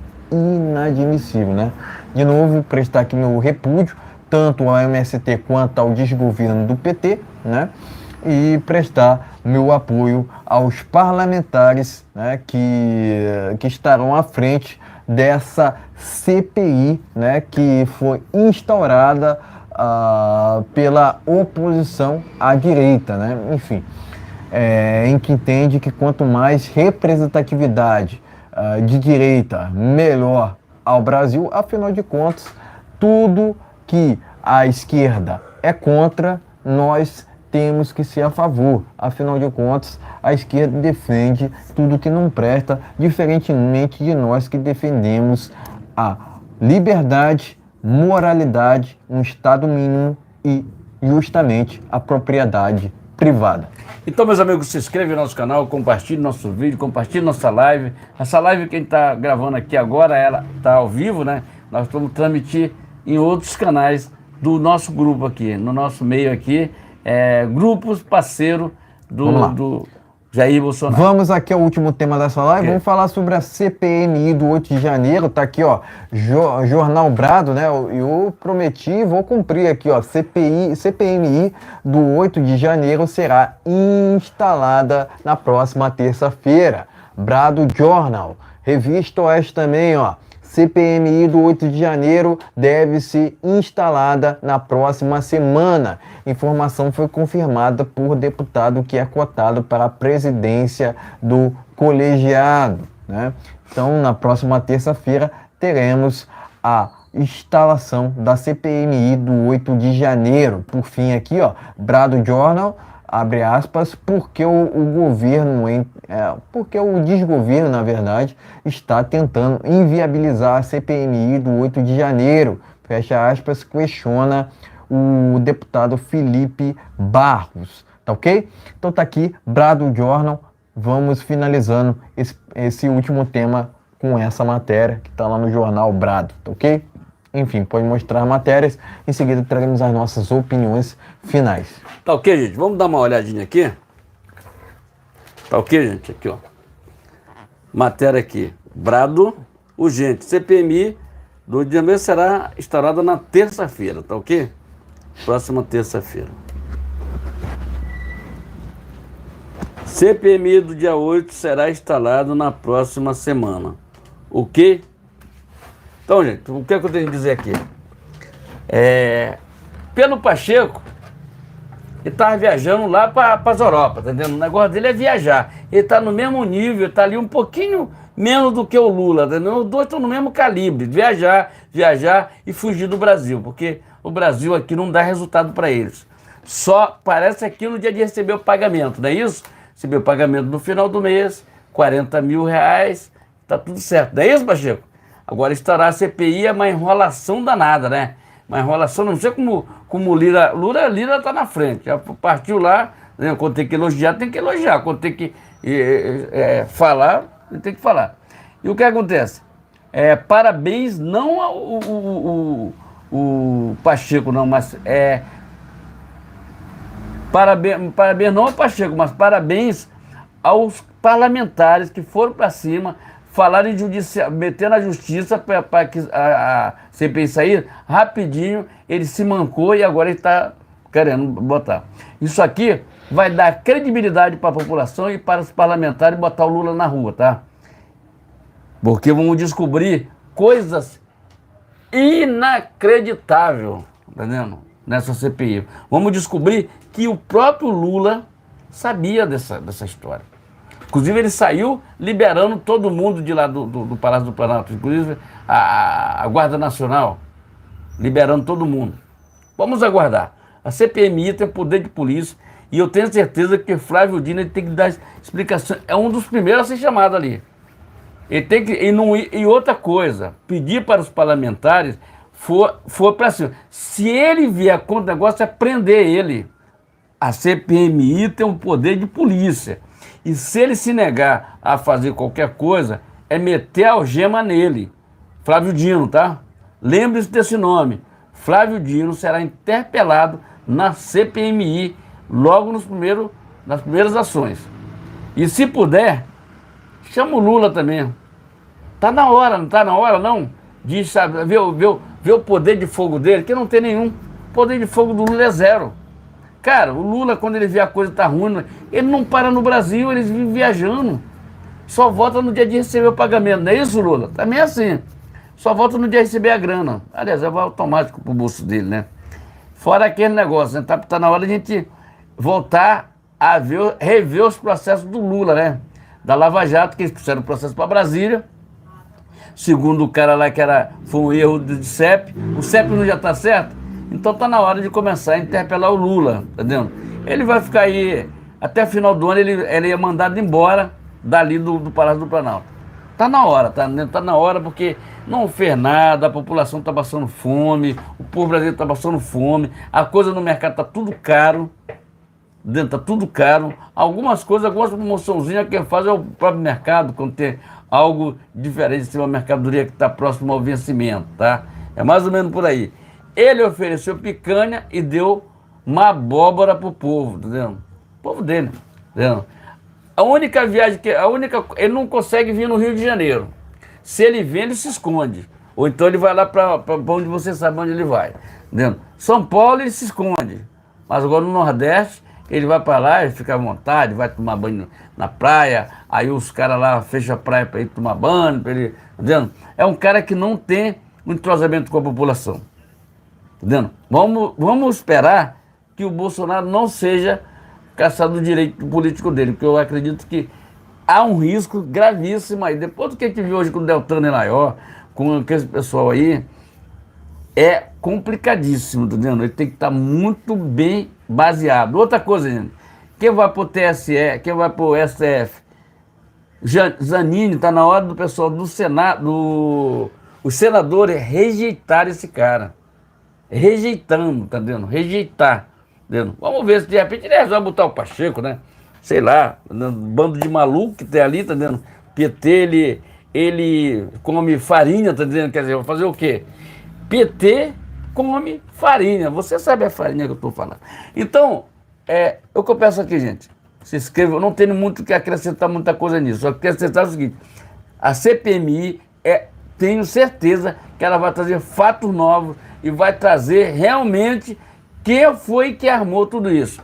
né? De novo, prestar aqui meu repúdio, tanto ao MST quanto ao desgoverno do PT, né? E prestar meu apoio aos parlamentares, né, que estarão à frente dessa CPI, né, que foi instaurada pela oposição à direita, né? Enfim, em que entende que quanto mais representatividade de direita, melhor ao Brasil. Afinal de contas, tudo que a esquerda é contra, nós temos que ser a favor. Afinal de contas, a esquerda defende tudo que não presta, diferentemente de nós que defendemos a liberdade, moralidade, um Estado mínimo e justamente a propriedade privada. Então, meus amigos, se inscreve no nosso canal, compartilhe nosso vídeo, compartilhe nossa live. Essa live que a gente está gravando aqui agora, ela está ao vivo, né? Nós vamos transmitir em outros canais do nosso grupo aqui, no nosso meio aqui, grupos parceiro do Jair Bolsonaro. Vamos aqui ao último tema dessa live, vamos falar sobre a CPMI do 8 de janeiro, tá aqui, ó, Jornal Brado, né, eu prometi, vou cumprir aqui, ó, CPMI do 8 de janeiro será instalada na próxima terça-feira. Brado Journal, Revista Oeste também, ó, CPMI do 8 de janeiro deve ser instalada na próxima semana. Informação foi confirmada por deputado que é cotado para a presidência do colegiado, né? Então, na próxima terça-feira, teremos a instalação da CPMI do 8 de janeiro. Por fim, aqui, ó, Brado Journal, abre aspas, porque o governo, porque o desgoverno, na verdade, está tentando inviabilizar a CPMI do 8 de janeiro, fecha aspas, questiona o deputado Felipe Barros, tá ok? Então tá aqui, Brado Journal, vamos finalizando esse último tema com essa matéria que tá lá no jornal Brado, tá ok? Enfim, pode mostrar matérias, em seguida traremos as nossas opiniões finais. Tá ok, gente? Vamos dar uma olhadinha aqui. Tá ok, gente? Aqui, ó. Matéria aqui. Brado urgente. CPMI do dia mesmo será instaurada na terça-feira, tá ok? Próxima terça-feira. CPMI do dia 8 será instalado na próxima semana. Ok? Então, gente, o que é que eu tenho que dizer aqui? Pelo Pacheco, ele estava viajando lá para as Europa, tá entendendo? O negócio dele é viajar. Ele está no mesmo nível, está ali um pouquinho menos do que o Lula, tá entendendo? Os dois estão no mesmo calibre, viajar e fugir do Brasil, porque o Brasil aqui não dá resultado para eles. Só parece aqui no dia de receber o pagamento, não é isso? Receber o pagamento no final do mês, R$40 mil, tá tudo certo, não é isso, Pacheco? Agora estourar a CPI é uma enrolação danada, né? Uma enrolação, não sei como o Lira tá na frente, já partiu lá, né? Quando tem que elogiar, tem que elogiar, quando tem que falar, tem que falar. E o que acontece? Parabéns, não o Pacheco, não, mas parabéns não ao Pacheco, mas parabéns aos parlamentares que foram para cima, falaram em meter na justiça para que a CPI sair rapidinho, ele se mancou e agora ele está querendo botar. Isso aqui vai dar credibilidade para a população e para os parlamentares botar o Lula na rua, tá? Porque vamos descobrir coisas inacreditáveis, tá entendendo? Nessa CPI. Vamos descobrir que o próprio Lula sabia dessa história. Inclusive, ele saiu liberando todo mundo de lá do Palácio do Planalto, inclusive a Guarda Nacional, liberando todo mundo. Vamos aguardar. A CPMI tem poder de polícia e eu tenho certeza que Flávio Dino tem que dar explicação. É um dos primeiros a ser chamado ali. Ele tem que, e outra coisa, pedir para os parlamentares for para cima. Se ele vier contra o negócio, é prender ele. A CPMI tem um poder de polícia. E se ele se negar a fazer qualquer coisa, é meter a algema nele. Flávio Dino, tá? Lembre-se desse nome. Flávio Dino será interpelado na CPMI logo nas primeiras ações. E se puder, chama o Lula também. Tá na hora, não tá na hora não? De sabe, ver o poder de fogo dele, que não tem nenhum. O poder de fogo do Lula é zero. Cara, o Lula, quando ele vê a coisa tá ruim, ele não para no Brasil, ele vive viajando. Só volta no dia de receber o pagamento, não é isso, Lula? Também é assim. Só volta no dia de receber a grana. Aliás, vai automático pro bolso dele, né? Fora aquele negócio, né? Tá na hora de a gente voltar a rever os processos do Lula, né? Da Lava Jato, que eles fizeram o processo para Brasília. Segundo o cara lá que foi um erro de CEP. O CEP não já tá certo? Então tá na hora de começar a interpelar o Lula, tá entendendo? Ele vai ficar aí, até o final do ano ele é mandado embora dali do Palácio do Planalto. Tá na hora, tá na hora porque não fez nada, a população tá passando fome, o povo brasileiro tá passando fome, a coisa no mercado tá tudo caro, tá tudo caro. Algumas promoçãozinhas que faz é o próprio mercado, quando tem algo diferente, se uma mercadoria que está próximo ao vencimento, tá? É mais ou menos por aí. Ele ofereceu picanha e deu uma abóbora pro povo, tá entendendo? O povo dele, tá entendendo? A única viagem ele não consegue vir no Rio de Janeiro. Se ele vem, ele se esconde. Ou então ele vai lá para onde você sabe onde ele vai, tá entendendo? São Paulo ele se esconde. Mas agora no Nordeste, ele vai para lá, ele fica à vontade, vai tomar banho na praia, aí os caras lá fecham a praia para ele tomar banho, para ele, tá entendendo? É um cara que não tem um entrosamento com a população. Entendendo? Vamos esperar que o Bolsonaro não seja caçado do direito político dele, porque eu acredito que há um risco gravíssimo aí. Depois do que a gente viu hoje com o Deltan Dallagnol, com aquele pessoal aí, é complicadíssimo, entendendo? Ele tem que estar muito bem baseado. Outra coisa, gente, quem vai pro TSE, quem vai pro STF? Zanini, está na hora do pessoal do Senado, os senadores rejeitarem esse cara. Rejeitando, tá entendendo? Rejeitar. Entendendo? Vamos ver se de repente ele resolve botar o Pacheco, né? Sei lá, um bando de maluco que tem ali, tá entendendo? PT, ele come farinha, tá entendendo? Quer dizer, vai fazer o quê? PT come farinha. Você sabe a farinha que eu tô falando. Então, o que eu peço aqui, gente, se inscreva, eu não tenho muito que acrescentar muita coisa nisso, só quero acrescentar o seguinte, a CPMI, tenho certeza que ela vai trazer fatos novos e vai trazer realmente quem foi que armou tudo isso.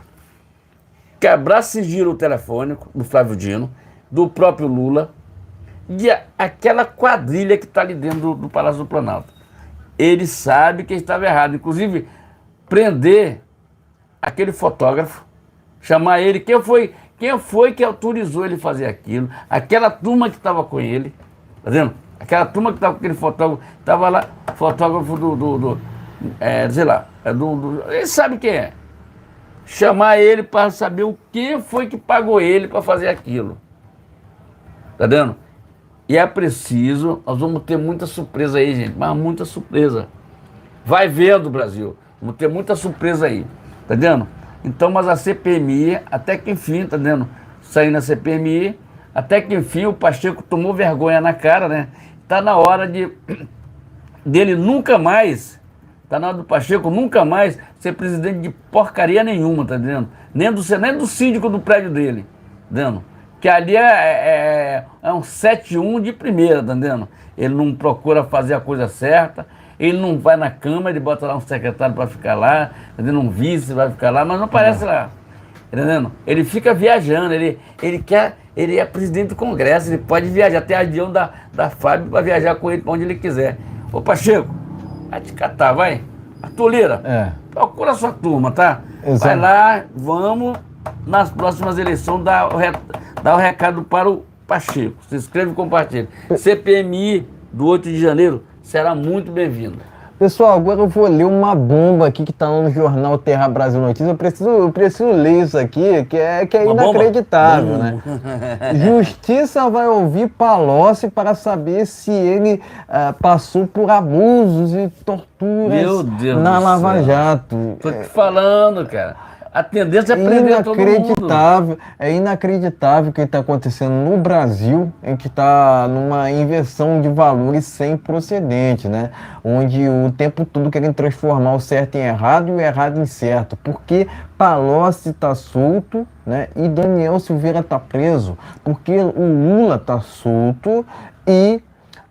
Quebrar sigilo telefônico do Flávio Dino, do próprio Lula, e aquela quadrilha que está ali dentro do Palácio do Planalto. Ele sabe que estava errado, inclusive prender aquele fotógrafo, chamar ele, quem foi que autorizou ele fazer aquilo, aquela turma que estava com ele, tá vendo? Aquela turma que estava com aquele fotógrafo, estava lá, fotógrafo sei lá, ele sabe quem é. Chamar ele para saber o que foi que pagou ele para fazer aquilo. Tá vendo? E é preciso, nós vamos ter muita surpresa aí, gente, mas muita surpresa. Vai vendo, Brasil, vamos ter muita surpresa aí, tá vendo? Então, mas a CPMI, até que enfim, tá vendo? Saindo a CPMI, até que enfim o Pacheco tomou vergonha na cara, né? Tá na hora dele nunca mais, tá na hora do Pacheco nunca mais ser presidente de porcaria nenhuma, tá entendendo? Nem do síndico do prédio dele, tá entendendo? Que ali é um 7-1 de primeira, tá entendendo? Ele não procura fazer a coisa certa, ele não vai na Câmara, ele bota lá um secretário para ficar lá, tá entendendo? Um vice vai ficar lá, mas não aparece lá, tá entendendo? Ele fica viajando, ele é presidente do Congresso, ele pode viajar, tem avião da FAB para viajar com ele para onde ele quiser. Ô Pacheco, vai te catar, vai. Arthur Lira, procura a sua turma, tá? Exato. Vai lá, vamos, nas próximas eleições, dar o recado para o Pacheco. Se inscreve e compartilha. CPMI do 8 de janeiro será muito bem-vindo. Pessoal, agora eu vou ler uma bomba aqui que está no jornal Terra Brasil Notícias. Eu preciso ler isso aqui, que é inacreditável, né? Justiça vai ouvir Palocci para saber se ele passou por abusos e torturas na Lava Jato. Tô te falando, cara. A tendência é prender todo mundo. É inacreditável o que está acontecendo no Brasil, em que está numa inversão de valores sem precedente, né? Onde o tempo todo querem transformar o certo em errado e o errado em certo. Porque Palocci está solto, né? E Daniel Silveira está preso. Porque o Lula está solto e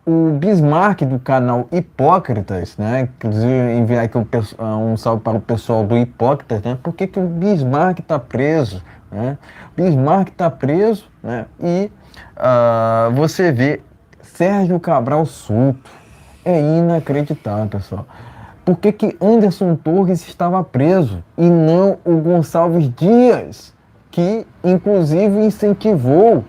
o Bismarck do canal Hipócritas, né? Inclusive enviar aqui um salve para o pessoal do Hipócritas, né? Por que o Bismarck está preso, né? Bismarck está preso, né? E você vê Sérgio Cabral solto. É inacreditável, pessoal. Por que Anderson Torres estava preso e não o Gonçalves Dias, que inclusive incentivou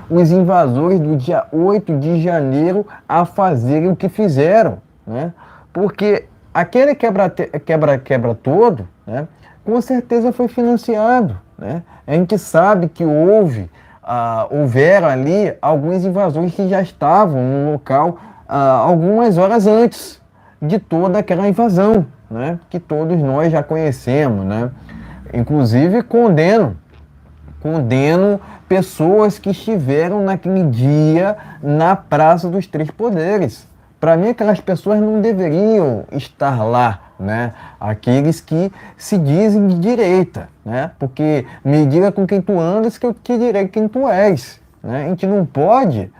os invasores do dia 8 de janeiro a fazerem o que fizeram, né? Porque aquele quebra todo, né, com certeza foi financiado, né? A gente sabe que houveram ali alguns invasores que já estavam no local algumas horas antes de toda aquela invasão, né, que todos nós já conhecemos, né? Inclusive condeno pessoas que estiveram naquele dia na Praça dos Três Poderes. Para mim, aquelas pessoas não deveriam estar lá, né? Aqueles que se dizem de direita, né? Porque me diga com quem tu andas que eu te direi quem tu és, né? A gente não pode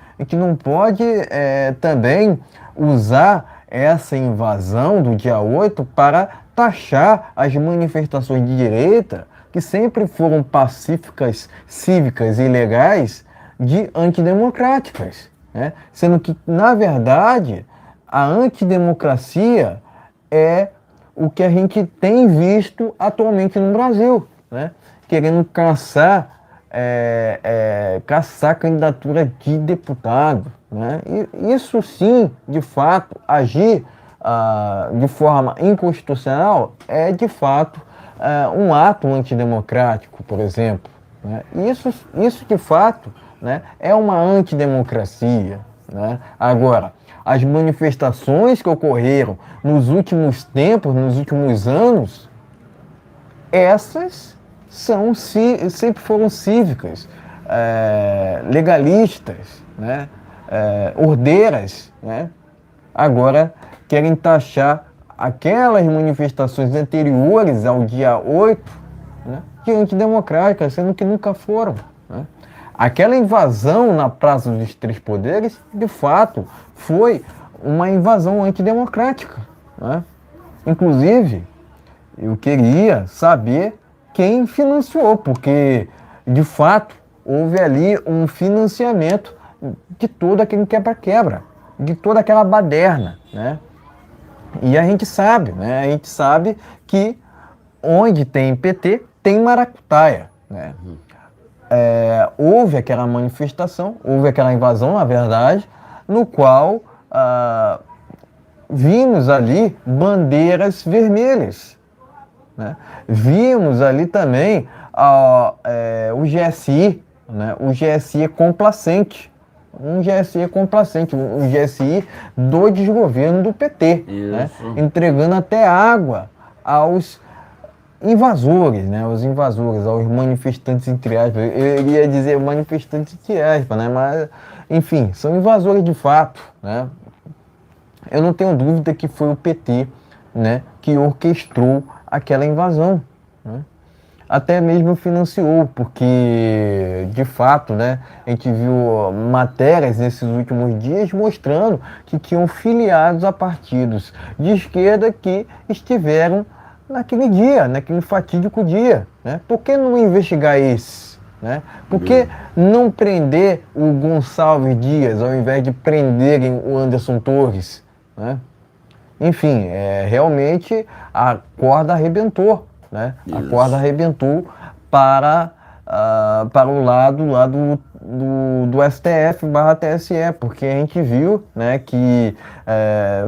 também usar essa invasão do dia 8 para taxar as manifestações de direita, que sempre foram pacíficas, cívicas e legais, de antidemocráticas, né? Sendo que, na verdade, a antidemocracia é o que a gente tem visto atualmente no Brasil, né? Querendo caçar candidatura de deputado, né? E isso sim, de fato, agir de forma inconstitucional é de fato um ato antidemocrático, por exemplo. Né? Isso de fato, né, é uma antidemocracia. Né? Agora, as manifestações que ocorreram nos últimos tempos, nos últimos anos, essas sempre foram cívicas, legalistas, né? Ordeiras. Né? Agora querem taxar aquelas manifestações anteriores ao dia 8, né, de antidemocráticas, sendo que nunca foram. Né? Aquela invasão na Praça dos Três Poderes, de fato, foi uma invasão antidemocrática. Né? Inclusive, eu queria saber quem financiou, porque, de fato, houve ali um financiamento de todo aquele quebra-quebra, de toda aquela baderna, né? E a gente sabe, né? A gente sabe que onde tem PT, tem maracutaia, né? Houve aquela manifestação, houve aquela invasão, na verdade, no qual vimos ali bandeiras vermelhas, né? Vimos ali também o GSI, né? O GSI complacente, um GSI do desgoverno do PT, né? Entregando até água aos invasores, né? Aos manifestantes, entre aspas. Eu iria dizer manifestantes entre aspas, né? Mas, enfim, são invasores de fato, né? Eu não tenho dúvida que foi o PT, né, que orquestrou aquela invasão, né? Até mesmo financiou, porque, de fato, né, a gente viu matérias nesses últimos dias mostrando que tinham filiados a partidos de esquerda que estiveram naquele dia, naquele fatídico dia. Né? Por que não investigar esses? Né? Por que não prender o Gonçalves Dias ao invés de prenderem o Anderson Torres? Né? Enfim, realmente a corda arrebentou. Né? A corda arrebentou para o lado lá do STF/TSE, porque a gente viu, né, que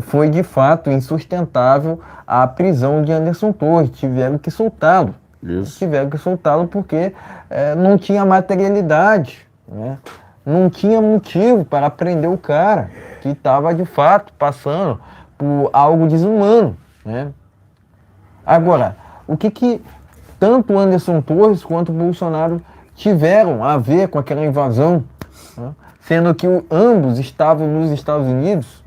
foi de fato insustentável a prisão de Anderson Torres. Tiveram que soltá-lo. Tiveram que soltá-lo porque não tinha materialidade, né? Não tinha motivo para prender o cara que estava de fato passando por algo desumano, né? Agora, o que tanto Anderson Torres quanto Bolsonaro tiveram a ver com aquela invasão, né? Sendo que ambos estavam nos Estados Unidos?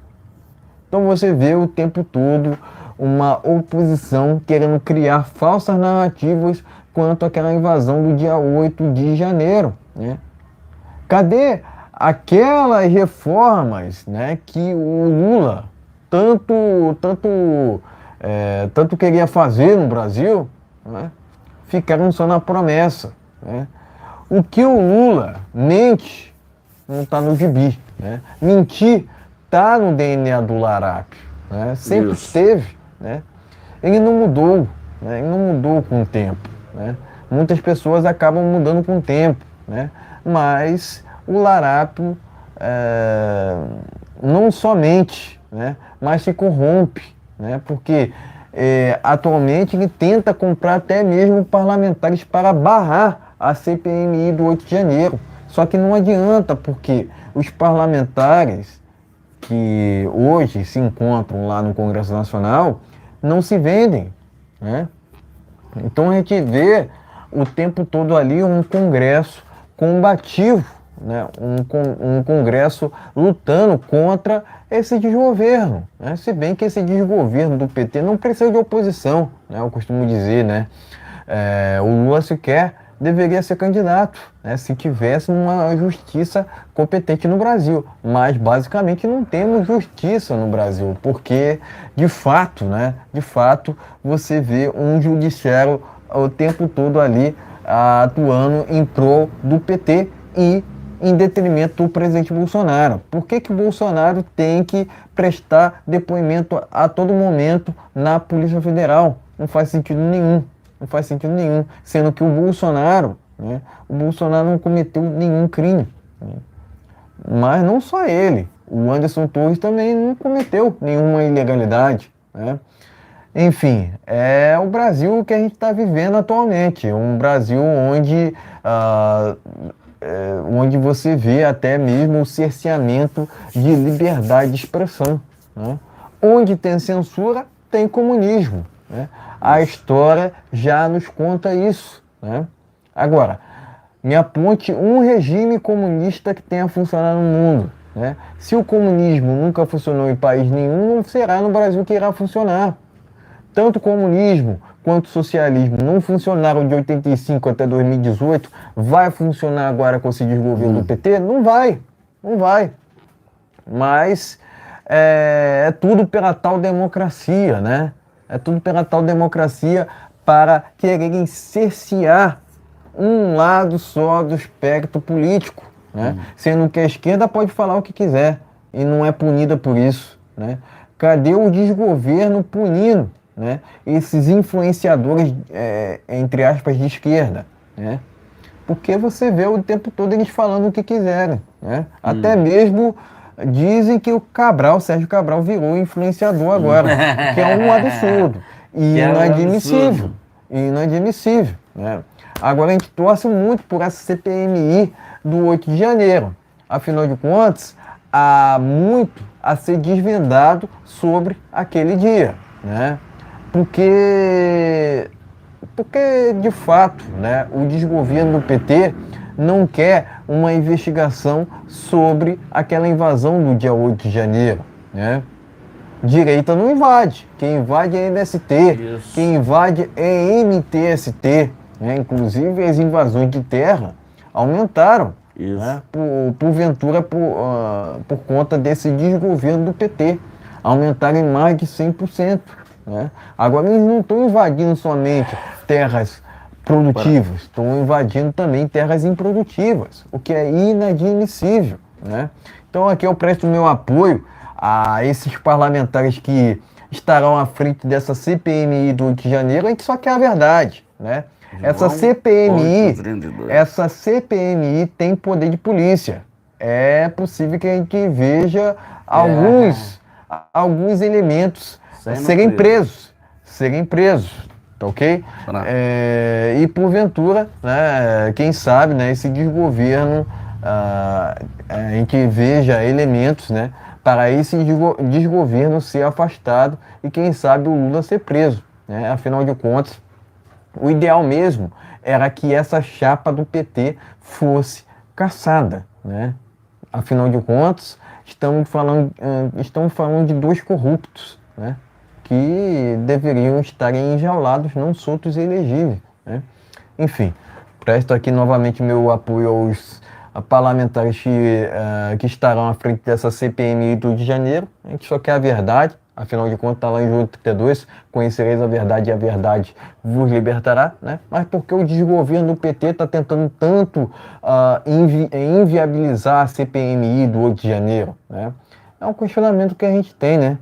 Então você vê o tempo todo uma oposição querendo criar falsas narrativas quanto àquela invasão do dia 8 de janeiro, né? Cadê aquelas reformas, né, que o Lula tanto queria fazer no Brasil, né, ficaram só na promessa, né? O que o Lula mente não está no gibi, né? Mentir está no DNA do larápio, né? Sempre esteve, né? Ele não mudou, né? Ele não mudou com o tempo, né? Muitas pessoas acabam mudando com o tempo, né? Mas o larápio não somente, né, mas se corrompe, né? Porque atualmente ele tenta comprar até mesmo parlamentares para barrar a CPMI do 8 de janeiro. Só que não adianta, porque os parlamentares que hoje se encontram lá no Congresso Nacional não se vendem, né? Então a gente vê o tempo todo ali um Congresso combativo, né? Um Congresso lutando contra esse desgoverno, né? Se bem que esse desgoverno do PT não precisa de oposição, né? Eu costumo dizer, né? O Lula sequer deveria ser candidato, né, se tivesse uma justiça competente no Brasil. Mas basicamente não temos justiça no Brasil, porque de fato, né, você vê um judiciário o tempo todo ali atuando em prol do PT e em detrimento do presidente Bolsonaro. Por que o Bolsonaro tem que prestar depoimento a todo momento na Polícia Federal? Não faz sentido nenhum. Não faz sentido nenhum, sendo que o Bolsonaro, né, não cometeu nenhum crime, né? Mas não só ele, o Anderson Torres também não cometeu nenhuma ilegalidade, né? Enfim, é o Brasil que a gente está vivendo atualmente, um Brasil onde você vê até mesmo o cerceamento de liberdade de expressão, né? Onde tem censura, tem comunismo, né? A história já nos conta isso, né? Agora, me aponte um regime comunista que tenha funcionado no mundo, né? Se o comunismo nunca funcionou em país nenhum, não será no Brasil que irá funcionar. Tanto o comunismo quanto o socialismo não funcionaram de 85 até 2018, vai funcionar agora com esse desgoverno do PT? Não vai, não vai. Mas é tudo pela tal democracia, né? É tudo pela tal democracia para quererem cercear um lado só do espectro político, né? Sendo que a esquerda pode falar o que quiser e não é punida por isso, né? Cadê o desgoverno punindo, né, esses influenciadores, entre aspas, de esquerda, né? Porque você vê o tempo todo eles falando o que quiserem, né? Até mesmo dizem que o Sérgio Cabral virou influenciador agora, que é um absurdo e inadmissível, inadmissível, né? Agora a gente torce muito por essa CPMI do 8 de janeiro. Afinal de contas, há muito a ser desvendado sobre aquele dia, né? Porque de fato, né, o desgoverno do PT não quer uma investigação sobre aquela invasão do dia 8 de janeiro, né? Direita não invade, quem invade é MST, Isso. quem invade é MTST, né? Inclusive as invasões de terra aumentaram, né? Porventura por conta desse desgoverno do PT, aumentaram em mais de 100%. Né? Agora eles não estão invadindo somente terras produtivas, estão invadindo também terras improdutivas, o que é inadmissível, né? Então aqui eu presto meu apoio a esses parlamentares que estarão à frente dessa CPMI do 8 de janeiro. A gente só quer a verdade, né? Essa CPMI tem poder de polícia. É possível que a gente veja alguns elementos serem presos, tá ok? E porventura, né, quem sabe, né, esse desgoverno, a gente veja elementos, né, para esse desgoverno ser afastado e quem sabe o Lula ser preso, né? Afinal de contas, o ideal mesmo era que essa chapa do PT fosse caçada, né? Afinal de contas, estamos falando de dois corruptos, né, que deveriam estar enjaulados, não soltos e elegíveis, né? Enfim, presto aqui novamente meu apoio aos parlamentares que estarão à frente dessa CPMI do Rio de Janeiro. A gente só quer a verdade, afinal de contas está lá em João 32, conhecereis a verdade e a verdade vos libertará, né? Mas porque o desgoverno do PT está tentando tanto inviabilizar a CPMI do 8 de janeiro, né? É um questionamento que a gente tem, né?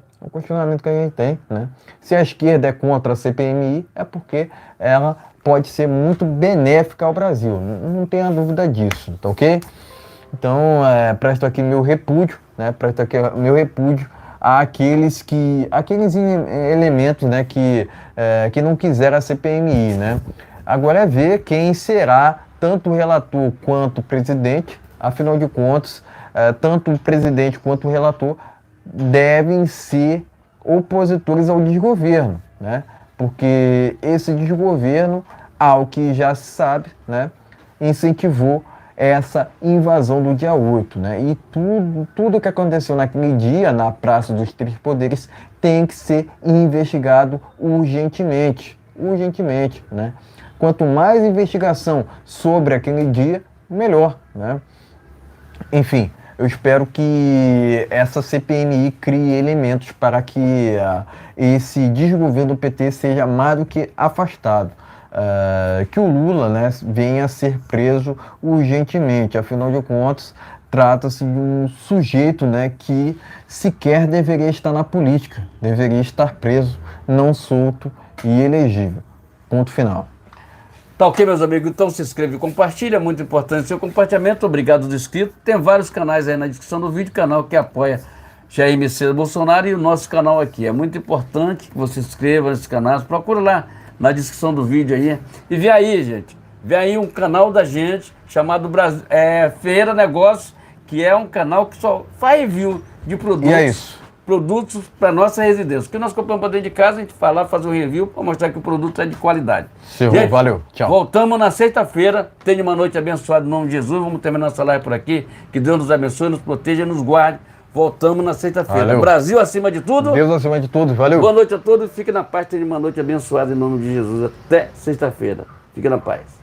Né? Se a esquerda é contra a CPMI, é porque ela pode ser muito benéfica ao Brasil. Não tenha dúvida disso, tá ok? Então, presto aqui meu repúdio, né? Àqueles elementos, né, que não quiseram a CPMI, né? Agora é ver quem será tanto o relator quanto o presidente. Afinal de contas, tanto o presidente quanto o relator devem ser opositores ao desgoverno, né? Porque esse desgoverno, ao que já se sabe, né, incentivou essa invasão do dia 8, né? E tudo que aconteceu naquele dia na Praça dos Três Poderes tem que ser investigado urgentemente, né? Quanto mais investigação sobre aquele dia, melhor, né? Enfim, eu espero que essa CPMI crie elementos para que esse desgoverno do PT seja mais do que afastado. Que o Lula, né, venha a ser preso urgentemente. Afinal de contas, trata-se de um sujeito, né, que sequer deveria estar na política, deveria estar preso, não solto e elegível. Ponto final. Tá ok, meus amigos? Então se inscreve e compartilha, muito importante o seu compartilhamento. Obrigado do inscrito. Tem vários canais aí na descrição do vídeo, canal que apoia Jair Messias Bolsonaro e o nosso canal aqui. É muito importante que você se inscreva nesse canal. Procura lá na descrição do vídeo aí. E vê aí, gente. Vê aí um canal da gente chamado Feira Negócios, que é um canal que só faz review de produtos. E é isso. Produtos para nossa residência. O que nós compramos para dentro de casa, a gente vai lá fazer um review para mostrar que o produto é de qualidade. Gente, valeu. Tchau. Voltamos na sexta-feira. Tenha uma noite abençoada em nome de Jesus. Vamos terminar essa live por aqui. Que Deus nos abençoe, nos proteja e nos guarde. Voltamos na sexta-feira. Brasil acima de tudo. Deus acima de tudo. Valeu. Boa noite a todos. Fique na paz. Tenha uma noite abençoada em nome de Jesus. Até sexta-feira. Fique na paz.